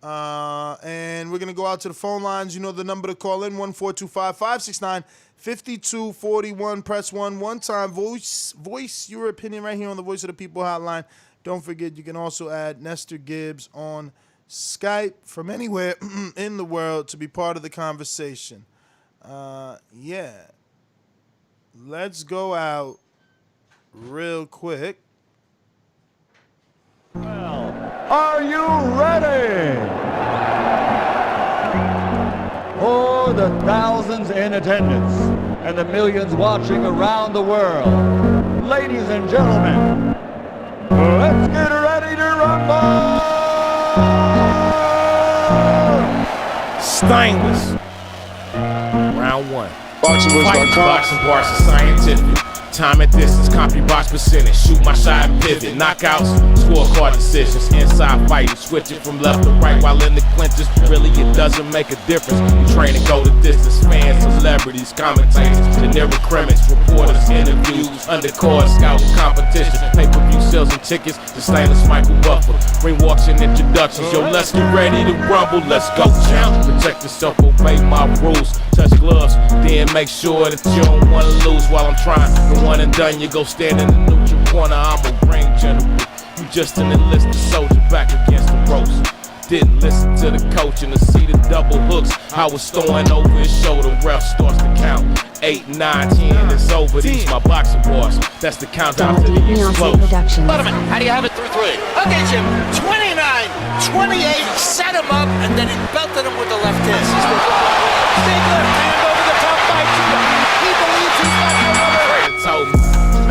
And we're going to go out to the phone lines. You know the number to call in, 1-425-569-5241. Press 1 one time. Voice your opinion right here on the Voice of the People hotline. Don't forget, you can also add Nestor Gibbs on Skype from anywhere in the world to be part of the conversation. Yeah. Let's go out real quick. Are you ready? For the thousands in attendance and the millions watching around the world, ladies and gentlemen, let's get ready to rumble! Stainless. Round 1. Boxing bars are scientific. Time and distance, copy box percentage. Shoot my shot and pivot. Knockouts, scorecard decisions. Inside fighting, switching from left to right while in the clinches. Really, it doesn't make a difference. You train and go the distance. Fans, celebrities, commentators, generic criminals, reporters, interviews, undercard, scouting competition, pay-per-view sales and tickets. The Stainless Michael Buffer. Ring walks and introductions. Yo, let's get ready to rumble. Let's go, champ. Protect yourself, obey my rules. Touch gloves, then make sure that you don't want to lose while I'm trying. The one and done, you go stand in the neutral corner. I'm a ring general. You just an enlisted soldier back against the ropes. Didn't listen to the coach and to see the double hooks. I was throwing over his shoulder. Ref starts to count. 8, 9, 10, it's over. These my boxing bars. That's the countdown to the explosion. How do you have it through 3? Okay, Jim. 29, 28, set him up, and then he belted him with the left hand. Big left hand over the top by Tito. He believes he's got the rubber. Told me,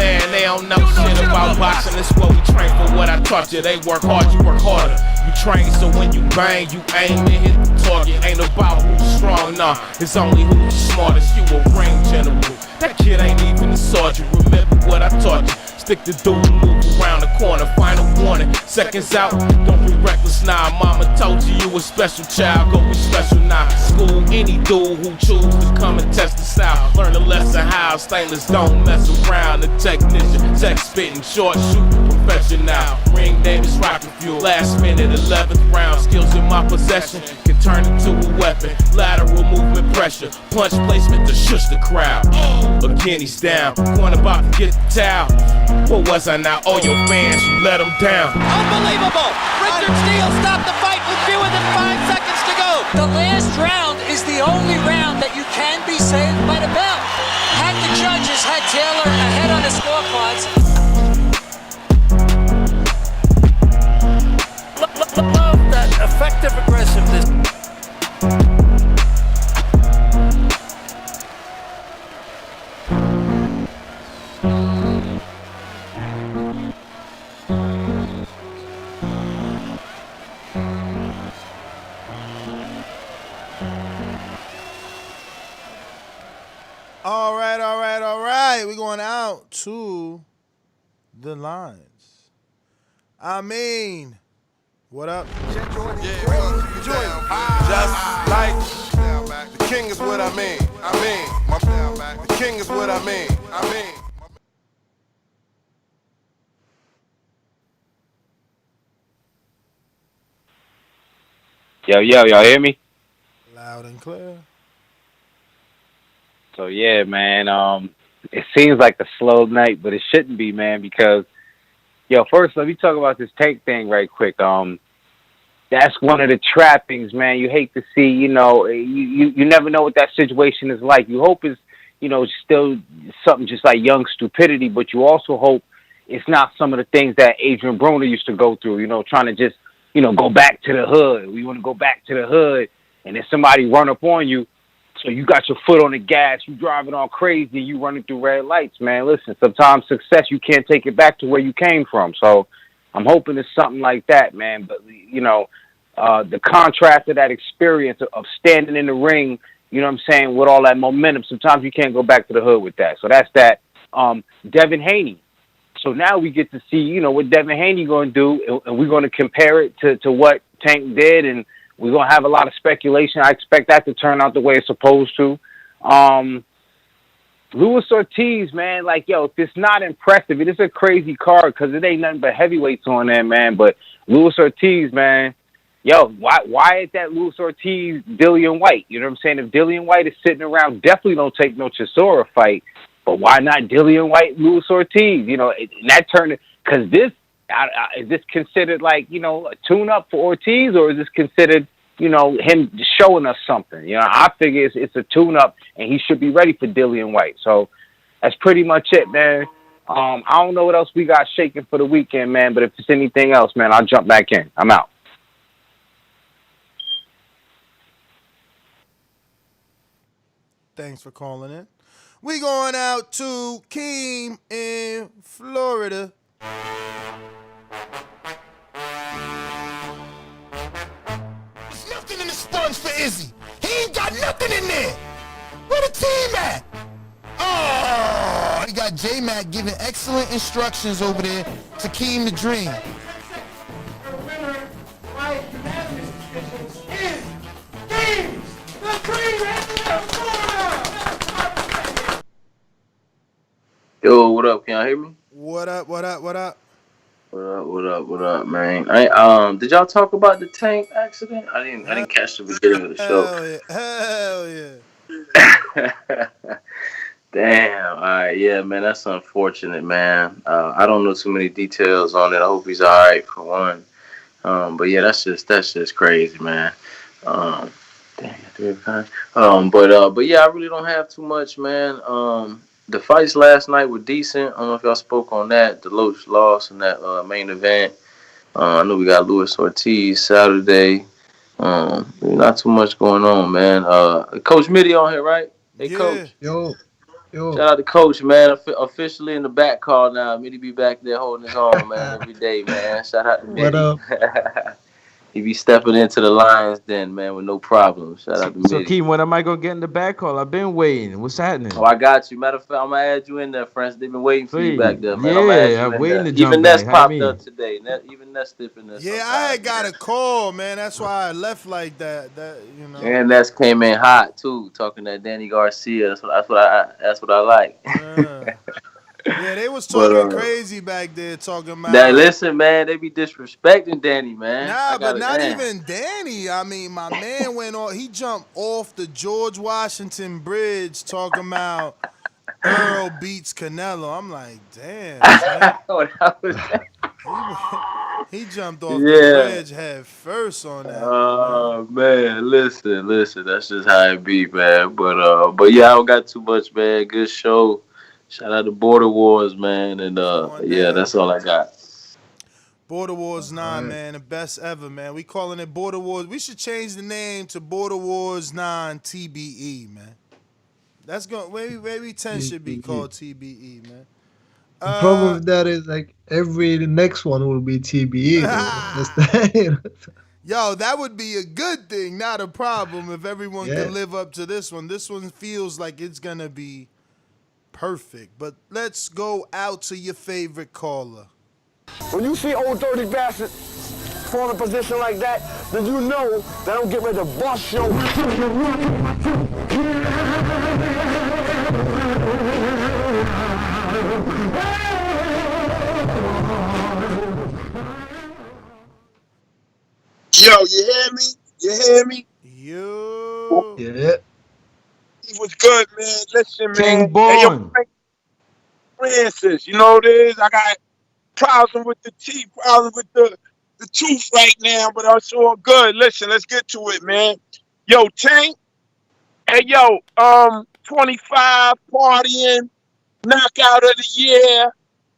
man, they don't know shit about boxing. This is what we train for. What I taught you, they work hard, you work harder. You train so when you bang, you aim and hit the target. Ain't about who's strong, nah. It's only who's smartest. You a ring general. That kid ain't even a sergeant. Remember what I taught you. stick to do and move around the corner. Final warning, seconds out, don't be reckless now. Mama told you you a special child, go be special now. School any dude who choose to come and test us out. Learn a lesson how stainless don't mess around. The technician, tech spitting, short shooting, professional. Ring name is rocket fuel. Last minute, 11th round. Skills in my possession can turn into a weapon. Lateral movement pressure, punch placement to shush the crowd. Again he's down, corner about to get the towel. What was I now? All your fans, you let them down. Unbelievable! Richard Steele stopped the fight with fewer than 5 seconds to go. The last round is the only round that you can be saved by the bell. Had the judges had Taylor ahead on the scorecards. Love that effective aggressiveness. All right. We're going out to the lines. I mean, what up? Just like the king is what I mean. The king is what I mean. Yo, y'all hear me? Loud and clear. So yeah, man, it seems like a slow night, but it shouldn't be, man, because first let me talk about this Tank thing right quick. That's one of the trappings, man. You hate to see, you never know what that situation is like. You hope it's, still something just like young stupidity, but you also hope it's not some of the things that Adrian Bruner used to go through, trying to just, go back to the hood. We want to go back to the hood, and then somebody run up on you. So you got your foot on the gas, you driving all crazy, you running through red lights, man. Listen, sometimes success, you can't take it back to where you came from. So I'm hoping it's something like that, man. But, the contrast of that experience of standing in the ring, with all that momentum, sometimes you can't go back to the hood with that. So that's that. Devin Haney. So now we get to see, what Devin Haney going to do, and we're going to compare it to what Tank did, and we're going to have a lot of speculation. I expect that to turn out the way it's supposed to. Luis Ortiz, man, if it's not impressive, it is a crazy card because it ain't nothing but heavyweights on there, man. But Luis Ortiz, man, why is that Luis Ortiz Dillian White? You know what I'm saying? If Dillian White is sitting around, definitely don't take no Chisora fight. But why not Dillian White, Luis Ortiz? And that turned because this. Is this considered a tune-up for Ortiz, or is this considered, him showing us something? I figure it's a tune-up, and he should be ready for Dillian White. So that's pretty much it, man. I don't know what else we got shaking for the weekend, man, but if it's anything else, man, I'll jump back in. I'm out. Thanks for calling in. We going out to Keem in Florida. There's nothing in the sponge for Izzy. He ain't got nothing in there. Where the team at? Oh, he got J-Mac giving excellent instructions over there to Keem the Dream. Yo, what up? Can y'all hear me? What up? What up, man? Did y'all talk about the Tank accident? I didn't catch the beginning of the show. Hell yeah. Damn. All right, yeah, man, that's unfortunate, man. I don't know too many details on it. I hope he's all right for one. But yeah, that's just crazy, man. But yeah, I really don't have too much, man. The fights last night were decent. I don't know if y'all spoke on that. Deloach lost in that main event. I know we got Luis Ortiz Saturday. Not too much going on, man. Coach Mitty on here, right? Hey, yeah. Coach. Yo. Shout out to Coach, man. Officially in the back call now. Mitty be back there holding his own, man, every day, man. Shout out to Mitty. What up? He be stepping into the Lions den, man, with no problem. Shout out to So, Mitty. Keem, when am I gonna get in the back call? I've been waiting. What's happening? Oh, I got you. Matter of fact, I'm gonna add you in there, friends. They've been waiting for you Please. back there, man. I'm gonna add you I'm in waiting there. to jump Even back. Ness Hide popped me. up today. Even Ness dipping there. Yeah, I had got a call, man. That's why I left like that. And Ness came in hot too, talking that Danny Garcia. That's what I like. Yeah, they was talking crazy back there, talking about. Now listen, man, they be disrespecting Danny, man. Nah, but not even Danny. I mean, my man went on. He jumped off the George Washington Bridge, talking about Earl beats Canelo. I'm like, damn. He jumped off the bridge head first on that. Oh man, listen. That's just how it be, man. But yeah, I don't got too much, man. Good show. Shout out to Border Wars, man, and yeah, that's all I got. Border Wars 9, man, the best ever, man. We calling it Border Wars. We should change the name to Border Wars 9 TBE, man. That's going. Maybe 10 should be called TBE, man. The problem with that is like the next one will be TBE. Yo, that would be a good thing, not a problem if everyone could live up to this one. This one feels like it's gonna be perfect. But let's go out to your favorite caller. When you see old dirty bastard fall in a position like that, then you know that I'm getting ready to bust your. Yo, you hear me? You hear me? Yo. Yeah. He was good, man. Listen, King man. Born. Hey, yo, Francis, you know what it is? I got problem with the teeth, problem with the tooth right now, but it's all good. Listen, let's get to it, man. Yo, Tank. Hey, yo, 25 partying, knockout of the year.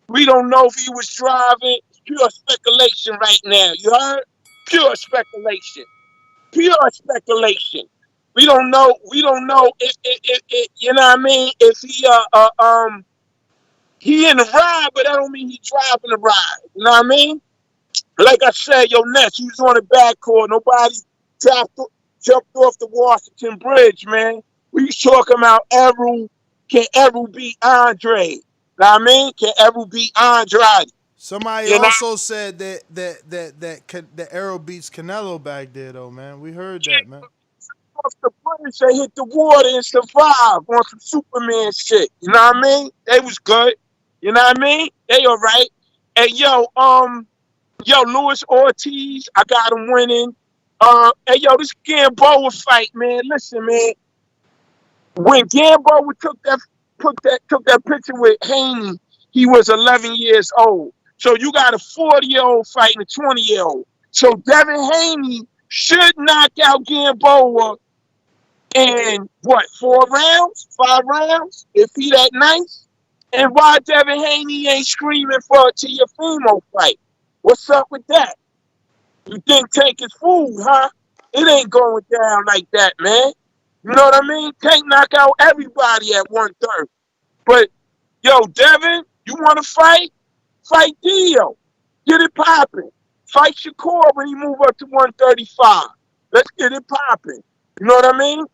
We don't know if he was driving. It's pure speculation right now. You heard? Pure speculation. Pure speculation. We don't know. We don't know if you know what I mean. If he in the ride, but that don't mean he driving the ride. You know what I mean? Like I said, yo, Ness, he was on the backcourt. Nobody jumped off the Washington Bridge, man. We was talking about can Errol beat Andre? You know what I mean? Can Errol beat Andrade? Somebody also said that Errol beats Canelo back there, though, man. We heard that, man. Off the bridge, they hit the water and survived on some Superman shit. You know what I mean? They was good. You know what I mean? They all right. Hey, yo, Luis Ortiz, I got him winning. Hey, yo, this Gamboa fight, man. Listen, man. When Gamboa took that picture with Haney, he was 11 years old. So you got a 40-year-old fighting a 20-year-old. So Devin Haney should knock out Gamboa in, 4 rounds? 5 rounds? If he that nice? And why Devin Haney ain't screaming for a Tiafimo fight? What's up with that? You think Tank is food, huh? It ain't going down like that, man. You know what I mean? Tank knock out everybody at 130. But, yo, Devin, you want to fight? Fight Dio. Get it popping. Fight Shakur when he move up to 135. Let's get it popping. You know what I mean?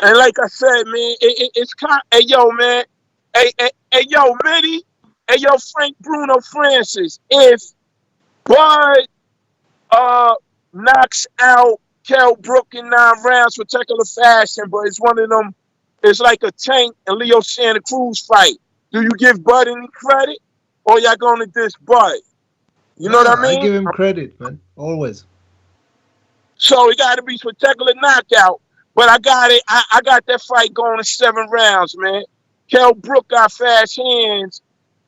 And like I said, man, it's kind. Hey, yo, man. Hey, yo, Mitty. Hey, yo, Frank Bruno Francis. If Bud knocks out Kell Brook in 9 rounds for particular fashion, but it's one of them. It's like a Tank and Leo Santa Cruz fight. Do you give Bud any credit, or y'all going to diss Bud? You know what I mean? I give him credit, man. Always. So it got to be spectacular knockout. But I got it. I got that fight going in 7 rounds, man. Kell Brook got fast hands,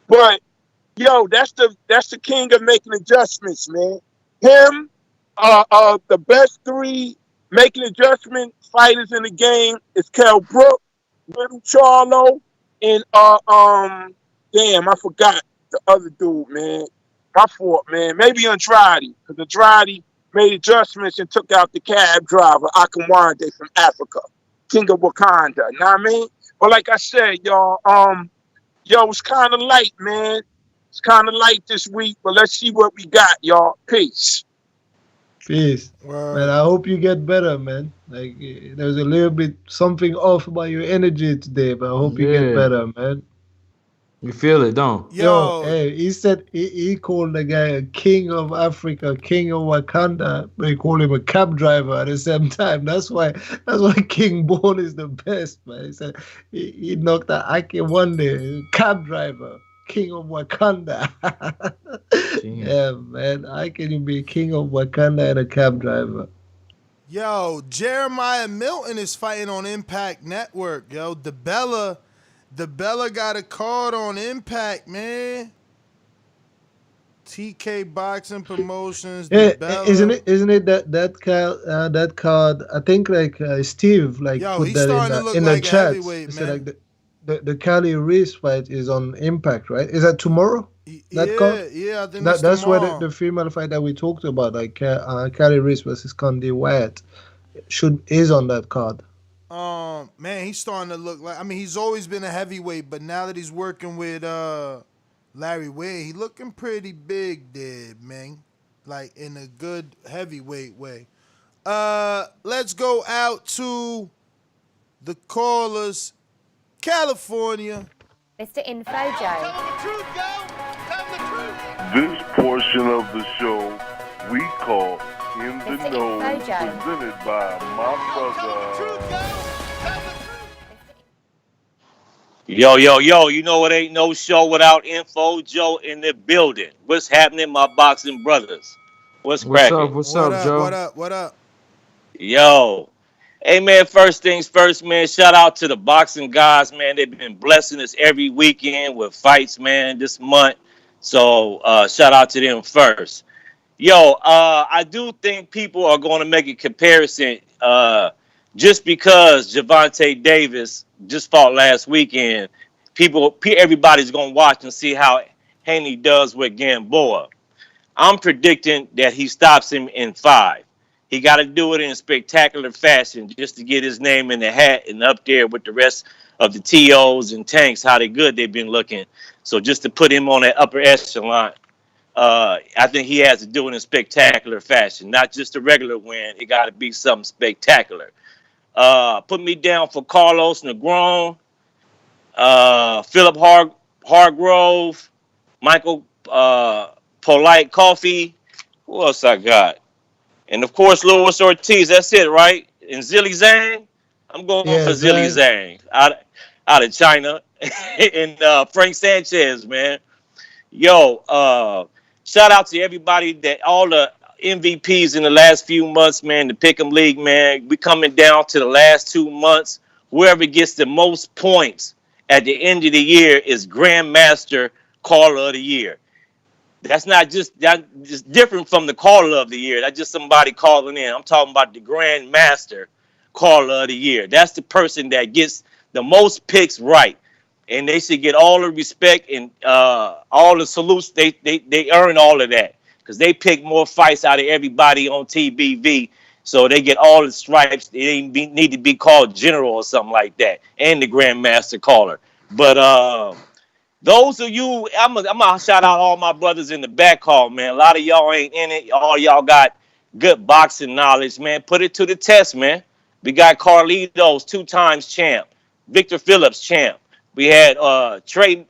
but yo, that's the king of making adjustments, man. Him, the best 3 making adjustment fighters in the game is Kell Brook, Little Charlo, and damn, I forgot the other dude, man. My fault, man. Maybe Andrade, because Andrade made adjustments and took out the cab driver, Akinwande from Africa, King of Wakanda. Know what I mean? But like I said, y'all, it's kind of light, man. It's kind of light this week, but let's see what we got, y'all. Peace. Peace. Word. Man, I hope you get better, man. Like, there's a little bit something off about your energy today, but I hope you get better, man. You feel it, don't? Yo, hey, he said he called the guy a king of Africa, king of Wakanda, but he called him a cab driver at the same time. That's why King Bone is the best, man. He said he knocked out Ake one day, cab driver, king of Wakanda. Yeah, man. How can you be king of Wakanda and a cab driver? Yo, Jeremiah Milton is fighting on Impact Network, yo. DeBella got a card on Impact, man. TK Boxing Promotions. Yeah, DeBella. isn't it that card? I think Steve put that in the chat. He said the Cali Reese fight is on Impact, right? Is that tomorrow? That card? Yeah, I think that's where the female fight that we talked about, like Cali Reese versus Candy Wyatt, is on that card. Man, he's starting to look like. I mean, he's always been a heavyweight, but now that he's working with Larry Wade, he looking pretty big, there, man. Like in a good heavyweight way. Let's go out to the callers. California. Mr. Info Joe. This portion of the show we call In the Mr. Know, Info Joe. presented by my brother. Yo, you know it ain't no show without Info Joe in the building. What's happening, my boxing brothers? What's cracking? What's up, Joe? What up? Yo. Hey, man, first things first, man, shout out to the boxing guys, man. They've been blessing us every weekend with fights, man, this month. So shout out to them first. Yo, I do think people are going to make a comparison just because Gervonta Davis just fought last weekend. Everybody's going to watch and see how Haney does with Gamboa. I'm predicting that he stops him in 5. He got to do it in spectacular fashion just to get his name in the hat and up there with the rest of the TOs and tanks, how good they've been looking. So just to put him on that upper echelon, I think he has to do it in spectacular fashion, not just a regular win. It got to be something spectacular. Put me down for Carlos Negron, Filip Hrgovic, Michael Polite Coffie. Who else I got? And, of course, Luis Ortiz. That's it, right? And Zhilei Zhang. I'm going for Zhilei Zhang out of China. And Frank Sanchez, man. Yo, shout out to everybody, all the MVPs in the last few months, man, the Pick'em League, man. We coming down to the last 2 months. Whoever gets the most points at the end of the year is Grandmaster Caller of the Year. That's just different from the Caller of the Year. That's just somebody calling in. I'm talking about the Grandmaster Caller of the Year. That's the person that gets the most picks right. And they should get all the respect and all the salutes. They earn all of that because they pick more fights out of everybody on TBV. So they get all the stripes. They need to be called General or something like that. And the Grandmaster Caller. But those of you, I'm gonna shout out all my brothers in the back hall, man. A lot of y'all ain't in it. All y'all got good boxing knowledge, man. Put it to the test, man. We got Carlitos, 2 times champ. Victor Phillips, champ. We had Trey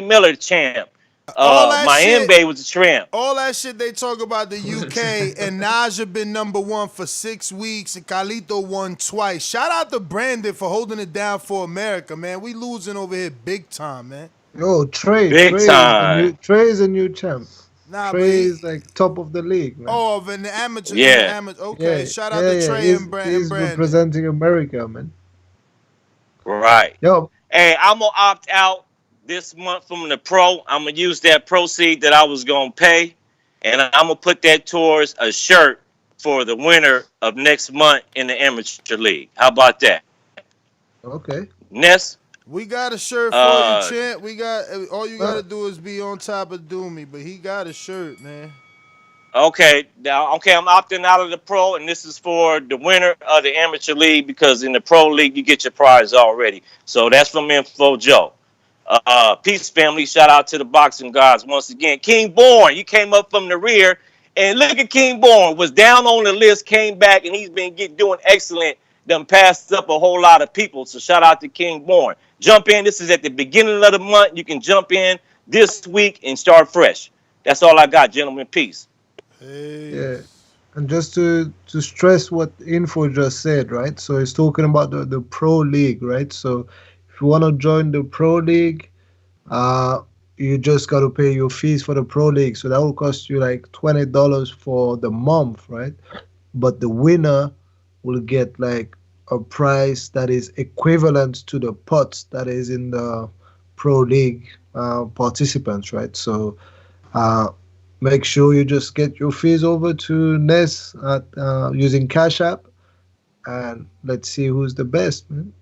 Miller, champ. Mayembe was a champ. All that shit they talk about the UK, and Naja been #1 for 6 weeks, and Carlito won twice. Shout out to Brandon for holding it down for America, man. We losing over here big time, man. Yo, Trey is a new champ. Trey is like top of the league, man. Oh, of an amateur. Yeah. Okay, Yeah, shout out to Trey and Brandon. He's representing America, man. Right. Yo. Hey, I'm going to opt out this month from the pro. I'm going to use that proceed that I was going to pay, and I'm going to put that towards a shirt for the winner of next month in the amateur league. How about that? Okay. Ness? We got a shirt for you, champ. All you got to do is be on top of Doomy, but he got a shirt, man. Okay, I'm opting out of the pro, and this is for the winner of the amateur league because in the pro league, you get your prize already. So that's from Info Joe. Peace, family. Shout out to the boxing gods once again. King Born, you came up from the rear, And look at King Born, was down on the list, came back, and he's been doing excellent. Done passed up a whole lot of people. So shout out to King Born. Jump in. This is at the beginning of the month. You can jump in this week and start fresh. That's all I got, gentlemen. Peace. Yeah. And just to stress what Info just said, right? So he's talking about the Pro League, right? So if you want to join the Pro League, you just got to pay your fees for the Pro League. So that will cost you like $20 for the month, right? But the winner will get like a price that is equivalent to the pots that is in the Pro League participants, right? So make sure you just get your fees over to Ness at, using Cash App, and let's see who's the best, man.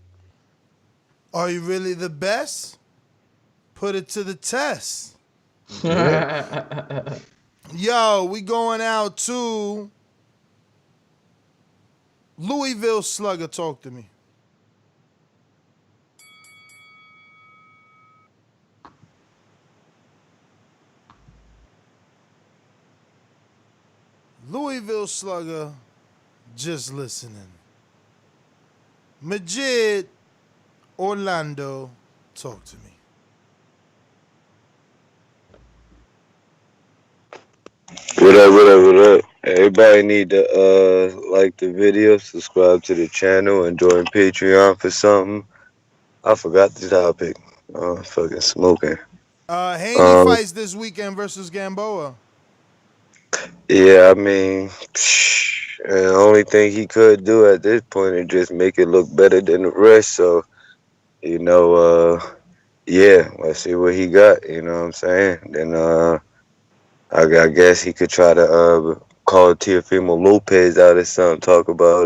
Are you really the best? Put it to the test. Yo, we going out to Louisville Slugger. Talk to me. Louisville Slugger, just listening. Majid Orlando, talk to me. What up? Everybody need to like the video, subscribe to the channel, and join Patreon for something. I forgot the topic. Fucking smoking. Haney fights this weekend versus Gamboa. Yeah, I mean, the only thing he could do at this point is just make it look better than the rest. So, you know, yeah, let's see what he got. You know what I'm saying? Then, I guess he could try to call Teofimo Lopez out or something, talk about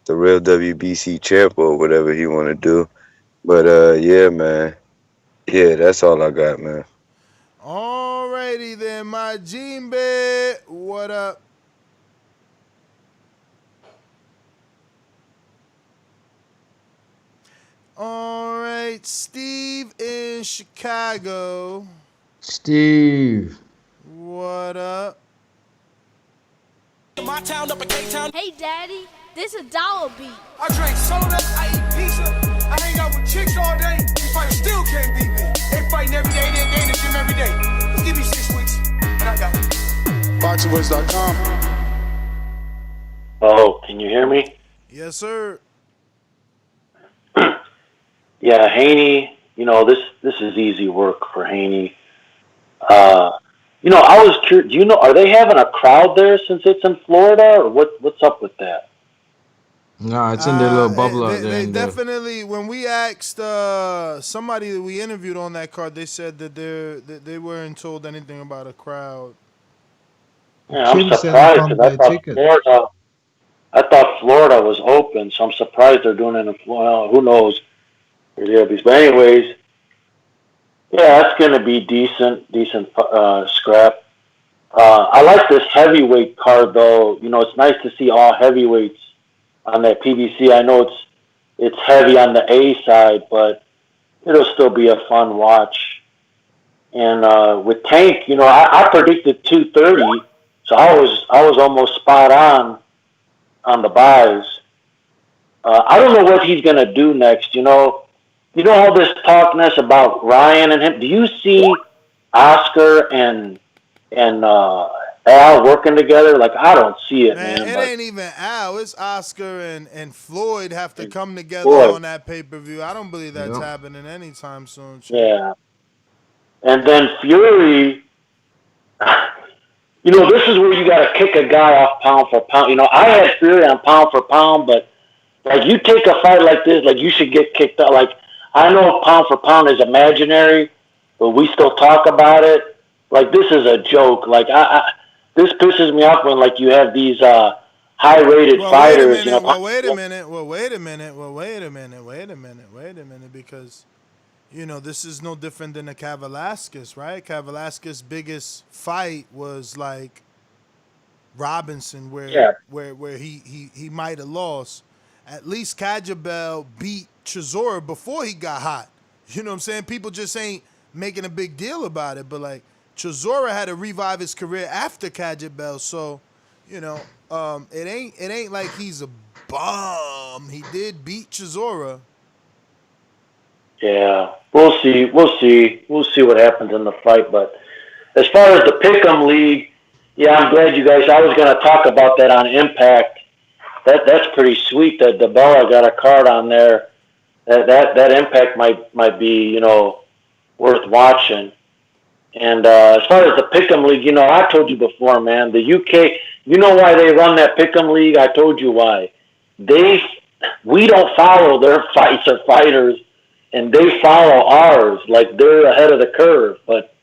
the real WBC champ or whatever he want to do. But yeah, man. Yeah, that's all I got, man. Alrighty then, my Jimbe. What up? All right, Steve in Chicago. Steve. What up? My town up in K-Town. Hey, Daddy, this a dollar beat. I drink soda, I eat pizza, I hang out with chicks all day. These fighters still can't beat me. They fighting every day, they in the gym every day. Just give me 6 weeks, and I got it. BoxingVoice.com. Oh, can you hear me? Yes, sir. Yeah, Haney, you know, this is easy work for Haney. You know, I was curious, do you know, are they having a crowd there since it's in Florida, or what's up with that? No, it's in their little bubble out there. They definitely, when we asked somebody that we interviewed on that card, they said that they weren't told anything about a crowd. Yeah, I'm surprised because I thought Florida was open, so I'm surprised they're doing it in Florida. Who knows? But anyways, yeah, that's going to be decent scrap. I like this heavyweight card, though. You know, it's nice to see all heavyweights on that PBC. I know it's heavy on the A side, but it'll still be a fun watch. And with Tank, you know, I predicted 230, so I was almost spot on the buys. I don't know what he's going to do next. You know all this talkness about Ryan and him. Do you see Oscar and Al working together? Like, I don't see it, man. It ain't even Al. It's Oscar and Floyd have to come together on that pay-per-view. I don't believe that's happening anytime soon. Yeah. And then Fury, you know, this is where you got to kick a guy off pound for pound. You know, I had Fury on pound for pound, but, like, you take a fight like this, like, you should get kicked out. Like, I know pound for pound is imaginary, but we still talk about it. Like, this is a joke. Like, this pisses me off when, like, you have these high-rated fighters. Wait a minute, because, you know, this is no different than the Cav Velasquez, right? Cav Velasquez's biggest fight was, like, Robinson, where he might have lost. At least KABAYEL beat Chisora before he got hot. You know what I'm saying? People just ain't making a big deal about it, but, like, Chisora had to revive his career after KABAYEL, so it ain't like he's a bum. He did beat Chisora. Yeah, we'll see. We'll see what happens in the fight. But as far as the Pick'em League, yeah, I'm glad you guys. I was going to talk about that on Impact. That's pretty sweet that DeBella got a card on there. That Impact might be worth watching. And as far as the Pick'em League, I told you before, man. The UK, you know why they run that Pick'em League? I told you why. We don't follow their fights or fighters, and they follow ours. Like they're ahead of the curve. But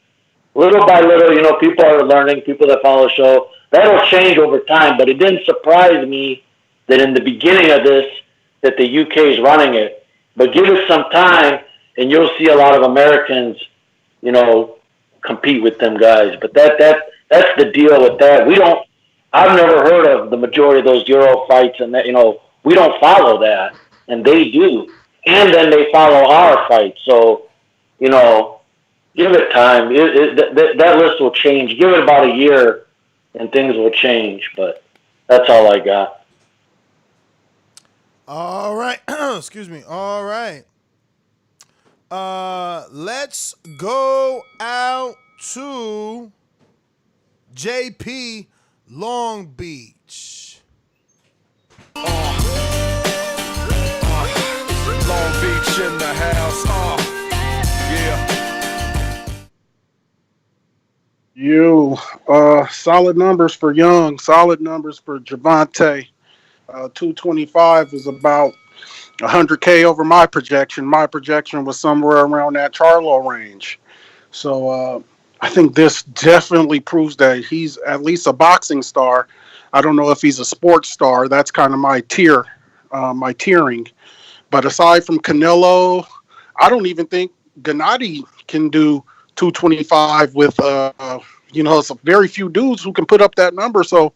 little by little, people are learning. People that follow the show, that'll change over time. But it didn't surprise me that in the beginning of this, that the UK is running it. But give it some time, and you'll see a lot of Americans, compete with them guys. But that's the deal with that. I've never heard of the majority of those Euro fights, and that we don't follow that, and they do, and then they follow our fights. So, give it time. That list will change. Give it about a year, and things will change. But that's all I got. All right. Excuse me. All right. Let's go out to JP Long Beach. Long Beach in the house. Yeah. Solid numbers for Young. Solid numbers for Gervonta. 225 is about 100K over my projection. My projection was somewhere around that Charlo range. So I think this definitely proves that he's at least a boxing star. I don't know if he's a sports star. That's kind of my tiering. But aside from Canelo, I don't even think Gennady can do 225 with, it's very few dudes who can put up that number. So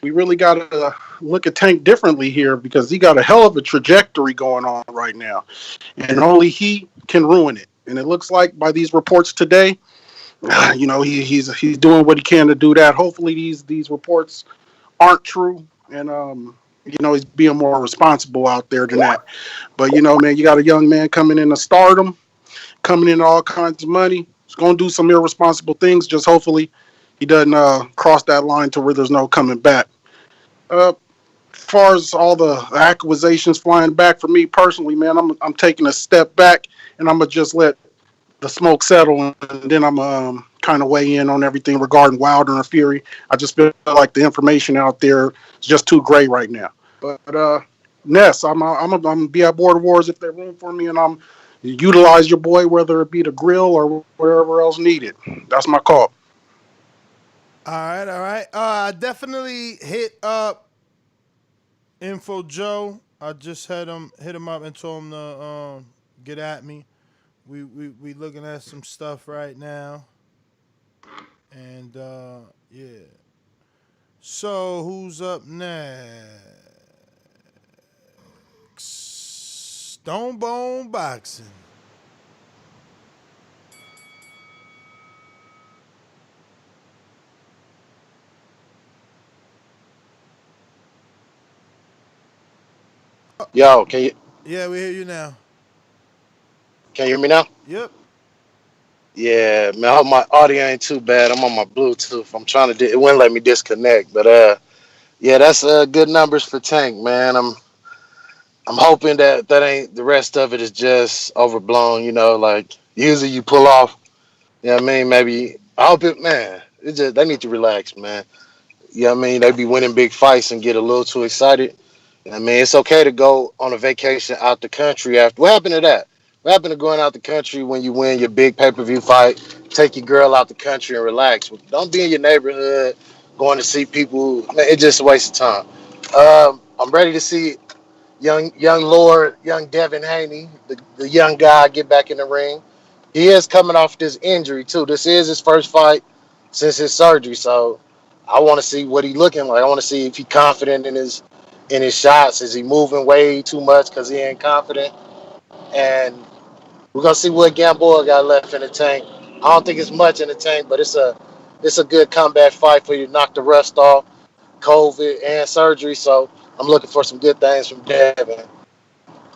we really got to look at Tank differently here because he got a hell of a trajectory going on right now. And only he can ruin it. And it looks like by these reports today, he's doing what he can to do that. Hopefully these reports aren't true. And, he's being more responsible out there than that. But, man, you got a young man coming into stardom, coming in all kinds of money. He's going to do some irresponsible things. Just hopefully he doesn't cross that line to where there's no coming back. As far as all the accusations flying back for me personally, man, I'm taking a step back and I'm going to just let the smoke settle, and then I'm kind of weigh in on everything regarding Wilder and Fury. I just feel like the information out there is just too gray right now. But Ness, I'm gonna be at Border Wars if there's room for me, and I'm utilize your boy, whether it be the grill or wherever else needed. That's my call. All right. I definitely hit up Info Joe. I just hit him up and told him to get at me. We looking at some stuff right now, and yeah. So who's up next? Stone Bone Boxing. Yo, can you? Yeah, we hear you now. Can you hear me now? Yep. Yeah, man. I hope my audio ain't too bad. I'm on my Bluetooth. I'm trying to. It wouldn't let me disconnect, but yeah, that's good numbers for Tank, man. I'm hoping that ain't the rest of it is just overblown. Like usually you pull off. I mean? Maybe I hope it, man. It just they need to relax, man. I mean? They be winning big fights and get a little too excited. I mean, it's okay to go on a vacation out the country after. What happened to that? What happened to going out the country when you win your big pay-per-view fight? Take your girl out the country and relax. Don't be in your neighborhood going to see people. Man, it's just a waste of time. I'm ready to see young Devin Haney, the young guy, get back in the ring. He is coming off this injury too. This is his first fight since his surgery, so I want to see what he's looking like. I want to see if he's confident in his shots. Is he moving way too much because he ain't confident? And we're gonna see what Gamboa got left in the tank. I don't think it's much in the tank, but it's a good comeback fight for you to knock the rust off, COVID and surgery. So I'm looking for some good things from Devin.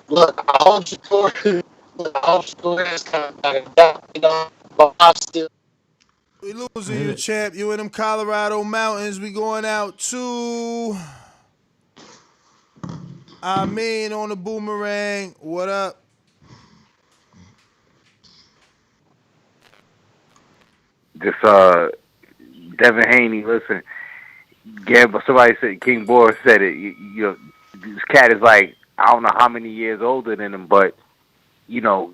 Look, I hope Shakur is coming back. But I'm still. We losing you, champ. You in them Colorado mountains. We going out to on the boomerang. What up? Just Devin Haney. Listen, Gamboa. Somebody said King Boris said it. You know, this cat is like I don't know how many years older than him, but you know,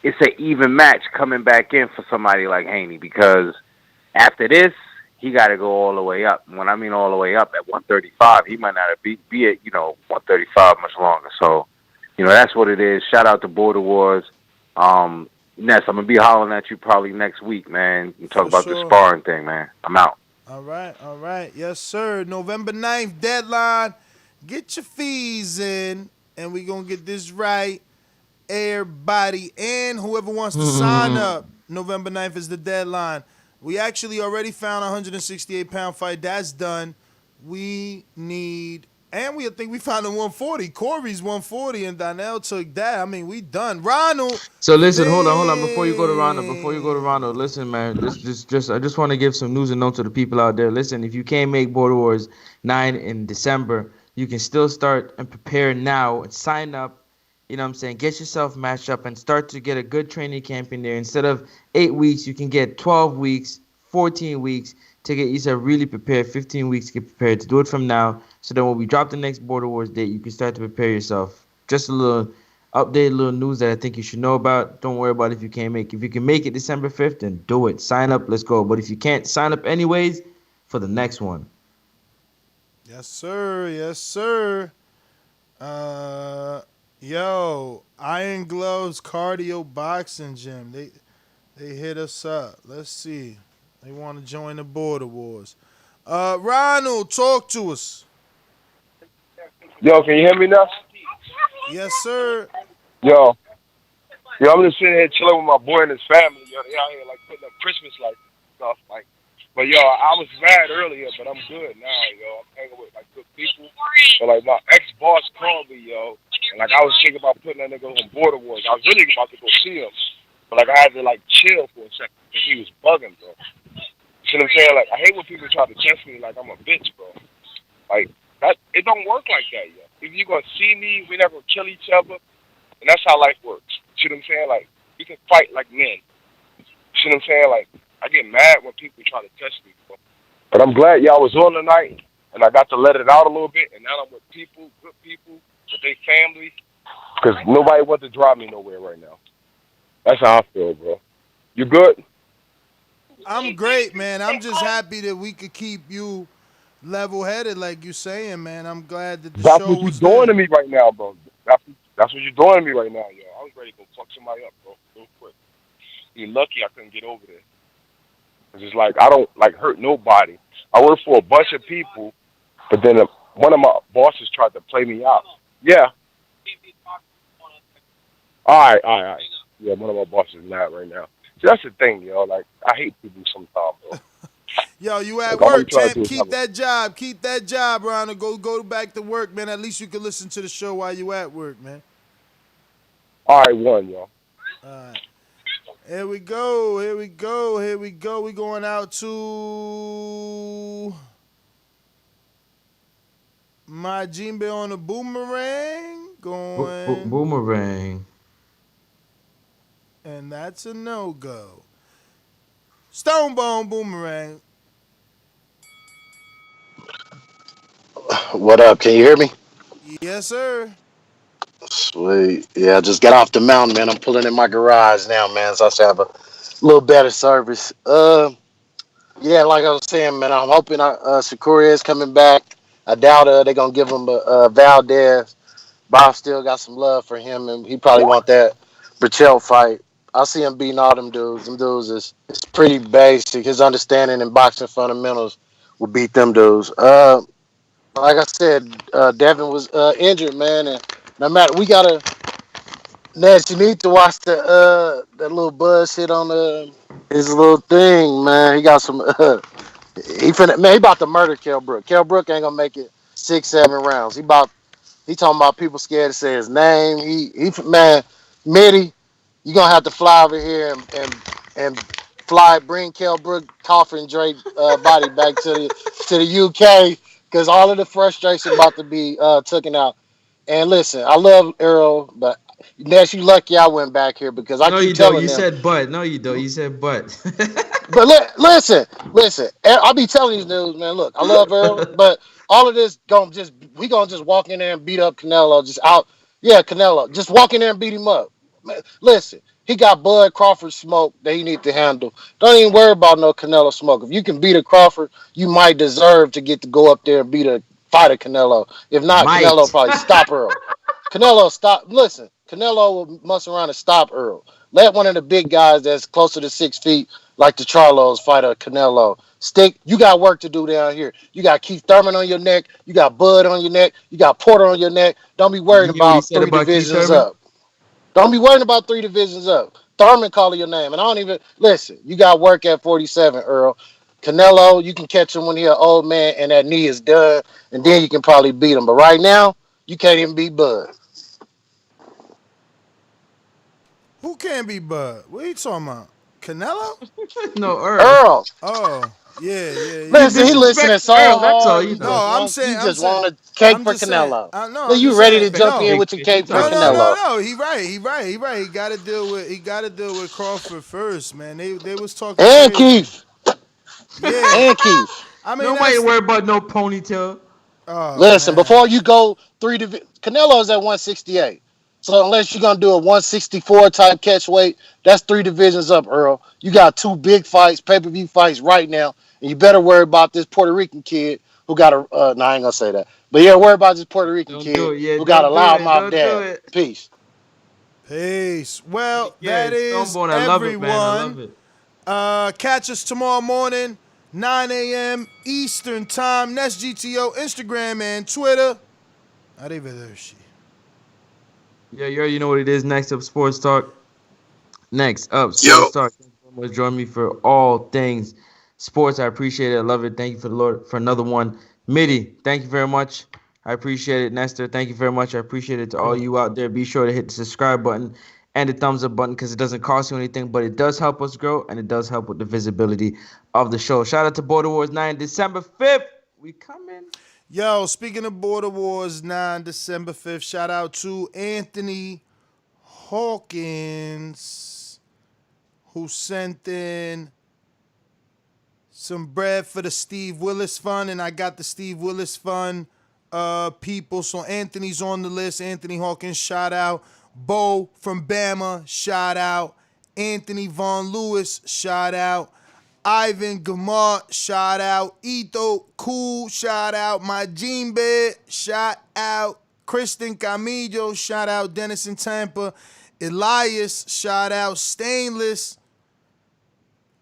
it's an even match coming back in for somebody like Haney because after this, he got to go all the way up. When I mean all the way up at 135, he might not be at 135 much longer. So, that's what it is. Shout out to Border Wars. Ness, I'm gonna be hollering at you probably next week, man. You talk about the sparring thing, man. I'm out. All right. Yes, sir. November 9th, deadline. Get your fees in, and we going to get this right. Everybody and whoever wants to sign up, November 9th is the deadline. We actually already found a 168-pound fight. That's done. We think we found a 140. Corey's 140, and Donnell took that. I mean, we done. Ronald. So listen, hold on. Before you go to Ronald, listen, man. I just want to give some news and notes to the people out there. Listen, if you can't make Border Wars 9 in December, you can still start and prepare now and sign up. You know what I'm saying? Get yourself matched up and start to get a good training camp in there. Instead of 8 weeks, you can get 12 weeks, 14 weeks to get yourself really prepared, 15 weeks to get prepared, to do it from now. So then when we drop the next Border Wars date, you can start to prepare yourself. Just a little update, a little news that I think you should know about. Don't worry about if you can't make it. If you can make it December 5th, then do it. Sign up. Let's go. But if you can't, sign up anyways for the next one. Yes, sir. Yo, Iron Gloves Cardio Boxing Gym. They hit us up. Let's see. They want to join the Border Wars. Ronald, talk to us. Yo, can you hear me now? Yes, sir. Yo, I'm just sitting here chilling with my boy and his family. Yo, they out here like putting up Christmas lights and stuff. Like, but yo, I was mad earlier, but I'm good now. Yo, I'm hanging with like good people. But like my ex-boss called me, yo, and like I was thinking about putting that nigga on Border Wars. I was really about to go see him, but like I had to like chill for a second because he was bugging, bro. You know what I'm saying? Like I hate when people try to test me like I'm a bitch, bro. Like that, it don't work like that, yo. If you gonna see me, we never kill each other, and that's how life works. You know what I'm saying? Like we can fight like men. You know what I'm saying? Like I get mad when people try to test me, bro. But I'm glad y'all was on tonight, and I got to let it out a little bit, and now I'm with people, good people, with their family, because nobody wants to drive me nowhere right now. That's how I feel, bro. You good? I'm great, man. I'm just happy that we could keep you level-headed, like you're saying, man. I'm glad that the That's show what you're was doing there. to me right now, bro. That's what you're doing to me right now, yo. I was ready to go fuck somebody up, bro, real quick. You're lucky I couldn't get over there. It's just like I don't like hurt nobody. I work for a bunch of people, but then one of my bosses tried to play me out. Yeah. All right. Yeah, one of my bosses is mad right now. So that's the thing, yo. Like I hate people sometimes, bro. Yo, you at Like, work, champ. Keep that job, Ronald. Go back to work, man. At least you can listen to the show while you at work, man. All right, one, yo. All right. Here we go. We going out to my Jimbe on the boomerang. Going. Boomerang. And that's a no-go. Stonebone Boomerang. What up? Can you hear me? Yes, sir. Sweet. Yeah, I just got off the mountain, man. I'm pulling in my garage now, man. So I should have a little better service. Yeah, like I was saying, man, I'm hoping Shakur is coming back. I doubt they're gonna give him a Valdez. Bob still got some love for him, and he probably want that Burchell fight. I see him beating all them dudes. Them dudes is pretty basic. His understanding in boxing fundamentals will beat them dudes. Like I said, Devin was injured, man, and no matter Ned, you need to watch that little buzz hit on his little thing, man. He got some. He about to murder Kell Brook. Kell Brook ain't gonna make it 6-7 rounds. He talking about people scared to say his name. Man, Mitty, you gonna have to fly over here and bring Kell Brook, Coffee, and Drake body back to the UK because all of the frustration about to be taken out. And listen, I love Earl, but Ness, you lucky I went back here because I No, keep you don't. telling You them. said but. No, you don't. You said but. But listen. I be telling these dudes, man. Look, I love Earl, but all of this gonna just walk in there and beat up Canelo. Just out, yeah, Canelo. Just walk in there and beat him up. Man, listen, he got Bud Crawford smoke that he need to handle. Don't even worry about no Canelo smoke. If you can beat a Crawford, you might deserve to get to go up there and fight a Canelo. If not, Canelo probably stop Earl. Canelo stop. Listen, Canelo will mess around and stop Earl. Let one of the big guys that's closer to 6 feet, like the Charlos, fight a Canelo. You got work to do down here. You got Keith Thurman on your neck. You got Bud on your neck. You got Porter on your neck. Don't be worried about three divisions up. Don't be worried about 3 divisions up. Thurman calling your name. And I don't even listen. You got work at 47, Earl. Canelo, you can catch him when he's an old man and that knee is done, and then you can probably beat him. But right now, you can't even beat Bud. Who can't be Bud? What are you talking about? Canelo? No, Earl. Oh, yeah. Listen, he listening so Earl, hard. that's all you know. No, I'm saying. You just want a cake for Canelo. No, You ready to jump in with your cake for Canelo? No. He right. He got to deal with Crawford first, man. They was talking. And crazy. Keith. Yeah. And Keith. I mean, nobody worry about no ponytail. Oh, listen, man. before you go Canelo's at 168. So unless you're gonna do a 164 type catch weight, that's 3 divisions up, Earl. You got 2 big fights, pay-per-view fights right now, and you better worry about this Puerto Rican kid who got a. No, I ain't gonna say that, but yeah, worry about this Puerto Rican kid who got a loudmouth dad. Peace. Well, that is Stonebone, everyone. I love it, man. I love it. Catch us tomorrow morning, 9 a.m. Eastern Time. Nest GTO, Instagram, and Twitter. Arrivederci. Yeah, you already know what it is. Next up, Sports Talk. Next up, Sports Talk. Thank you so much for joining me for all things sports. I appreciate it. I love it. Thank you for the Lord for another one. Mitty, thank you very much. I appreciate it. Nestor, thank you very much. I appreciate it to all you out there. Be sure to hit the subscribe button and the thumbs up button because it doesn't cost you anything, but it does help us grow and it does help with the visibility of the show. Shout out to Border Wars 9, December 5th. We coming. Yo, speaking of Border Wars 9, December 5th, shout out to Anthony Hawkins, who sent in some bread for the Steve Willis Fund, and I got the Steve Willis Fund people. So Anthony's on the list. Anthony Hawkins, shout out. Bo from Bama, shout out. Anthony Von Lewis, shout out. Ivan Gamar, shout out. Ito Cool, shout out. Majimbe, shout out. Kristen Camillo, shout out. Dennis in Tampa. Elias, shout out. Stainless,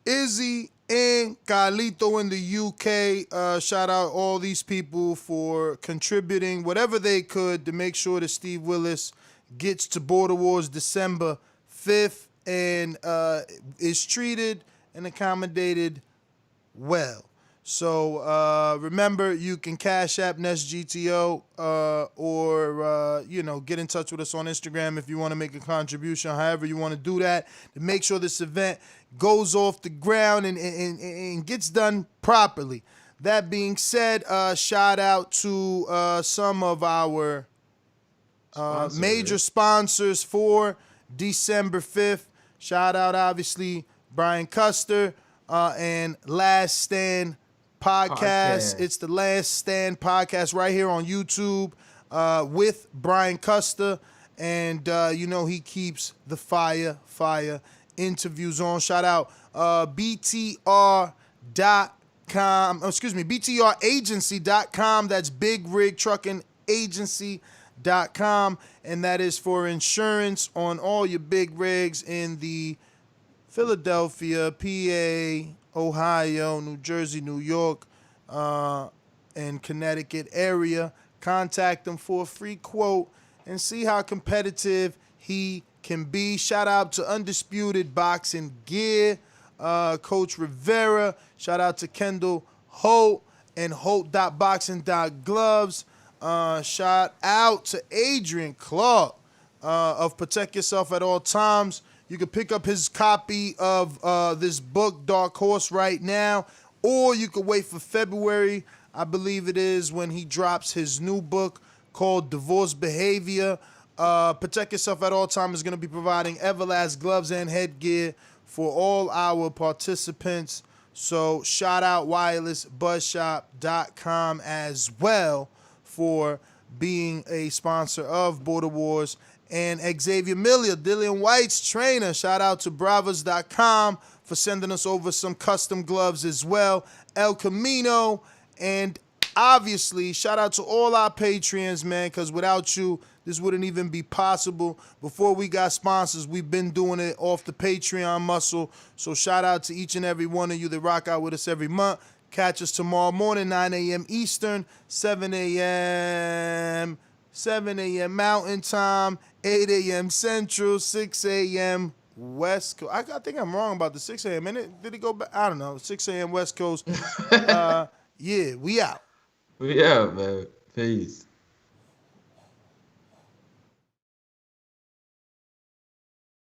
Izzy, and Carlito in the UK. Shout out all these people for contributing whatever they could to make sure that Steve Willis gets to Border Wars December 5th and is treated and accommodated well. So remember, you can Cash App Nest GTO or get in touch with us on Instagram if you want to make a contribution. However you want to do that to make sure this event goes off the ground and gets done properly. That being said, shout out to some of our major sponsors for December 5th. Shout out, obviously, Brian Custer and Last Stand Podcast. It's the Last Stand Podcast right here on YouTube with Brian Custer. And, he keeps the fire interviews on. Shout out BTRagency.com. That's Big Rig Trucking Agency.com. And that is for insurance on all your big rigs in the Philadelphia, PA, Ohio, New Jersey, New York, and Connecticut area. Contact him for a free quote and see how competitive he can be. Shout out to Undisputed Boxing Gear. Coach Rivera. Shout out to Kendall Holt and Holt.boxing.gloves. Shout out to Adrian Clark of Protect Yourself at All Times. You can pick up his copy of this book, Dark Horse, right now, or you can wait for February, I believe it is, when he drops his new book called Divorce Behavior. Protect Yourself at All Times is going to be providing Everlast gloves and headgear for all our participants. So shout out wirelessbuzzshop.com as well for being a sponsor of Border Wars. And Xavier Miller, Dillian White's trainer. Shout out to Bravas.com for sending us over some custom gloves as well. El Camino. And obviously, shout out to all our Patreons, man, because without you, this wouldn't even be possible. Before we got sponsors, we've been doing it off the Patreon muscle. So shout out to each and every one of you that rock out with us every month. Catch us tomorrow morning, 9 a.m. Eastern, 7 a.m. Mountain Time, 8 a.m. Central, 6 a.m. West Coast. I think I'm wrong about the 6 a.m. Did it go back? I don't know. 6 a.m. West Coast. Yeah, we out. We out, man. Peace.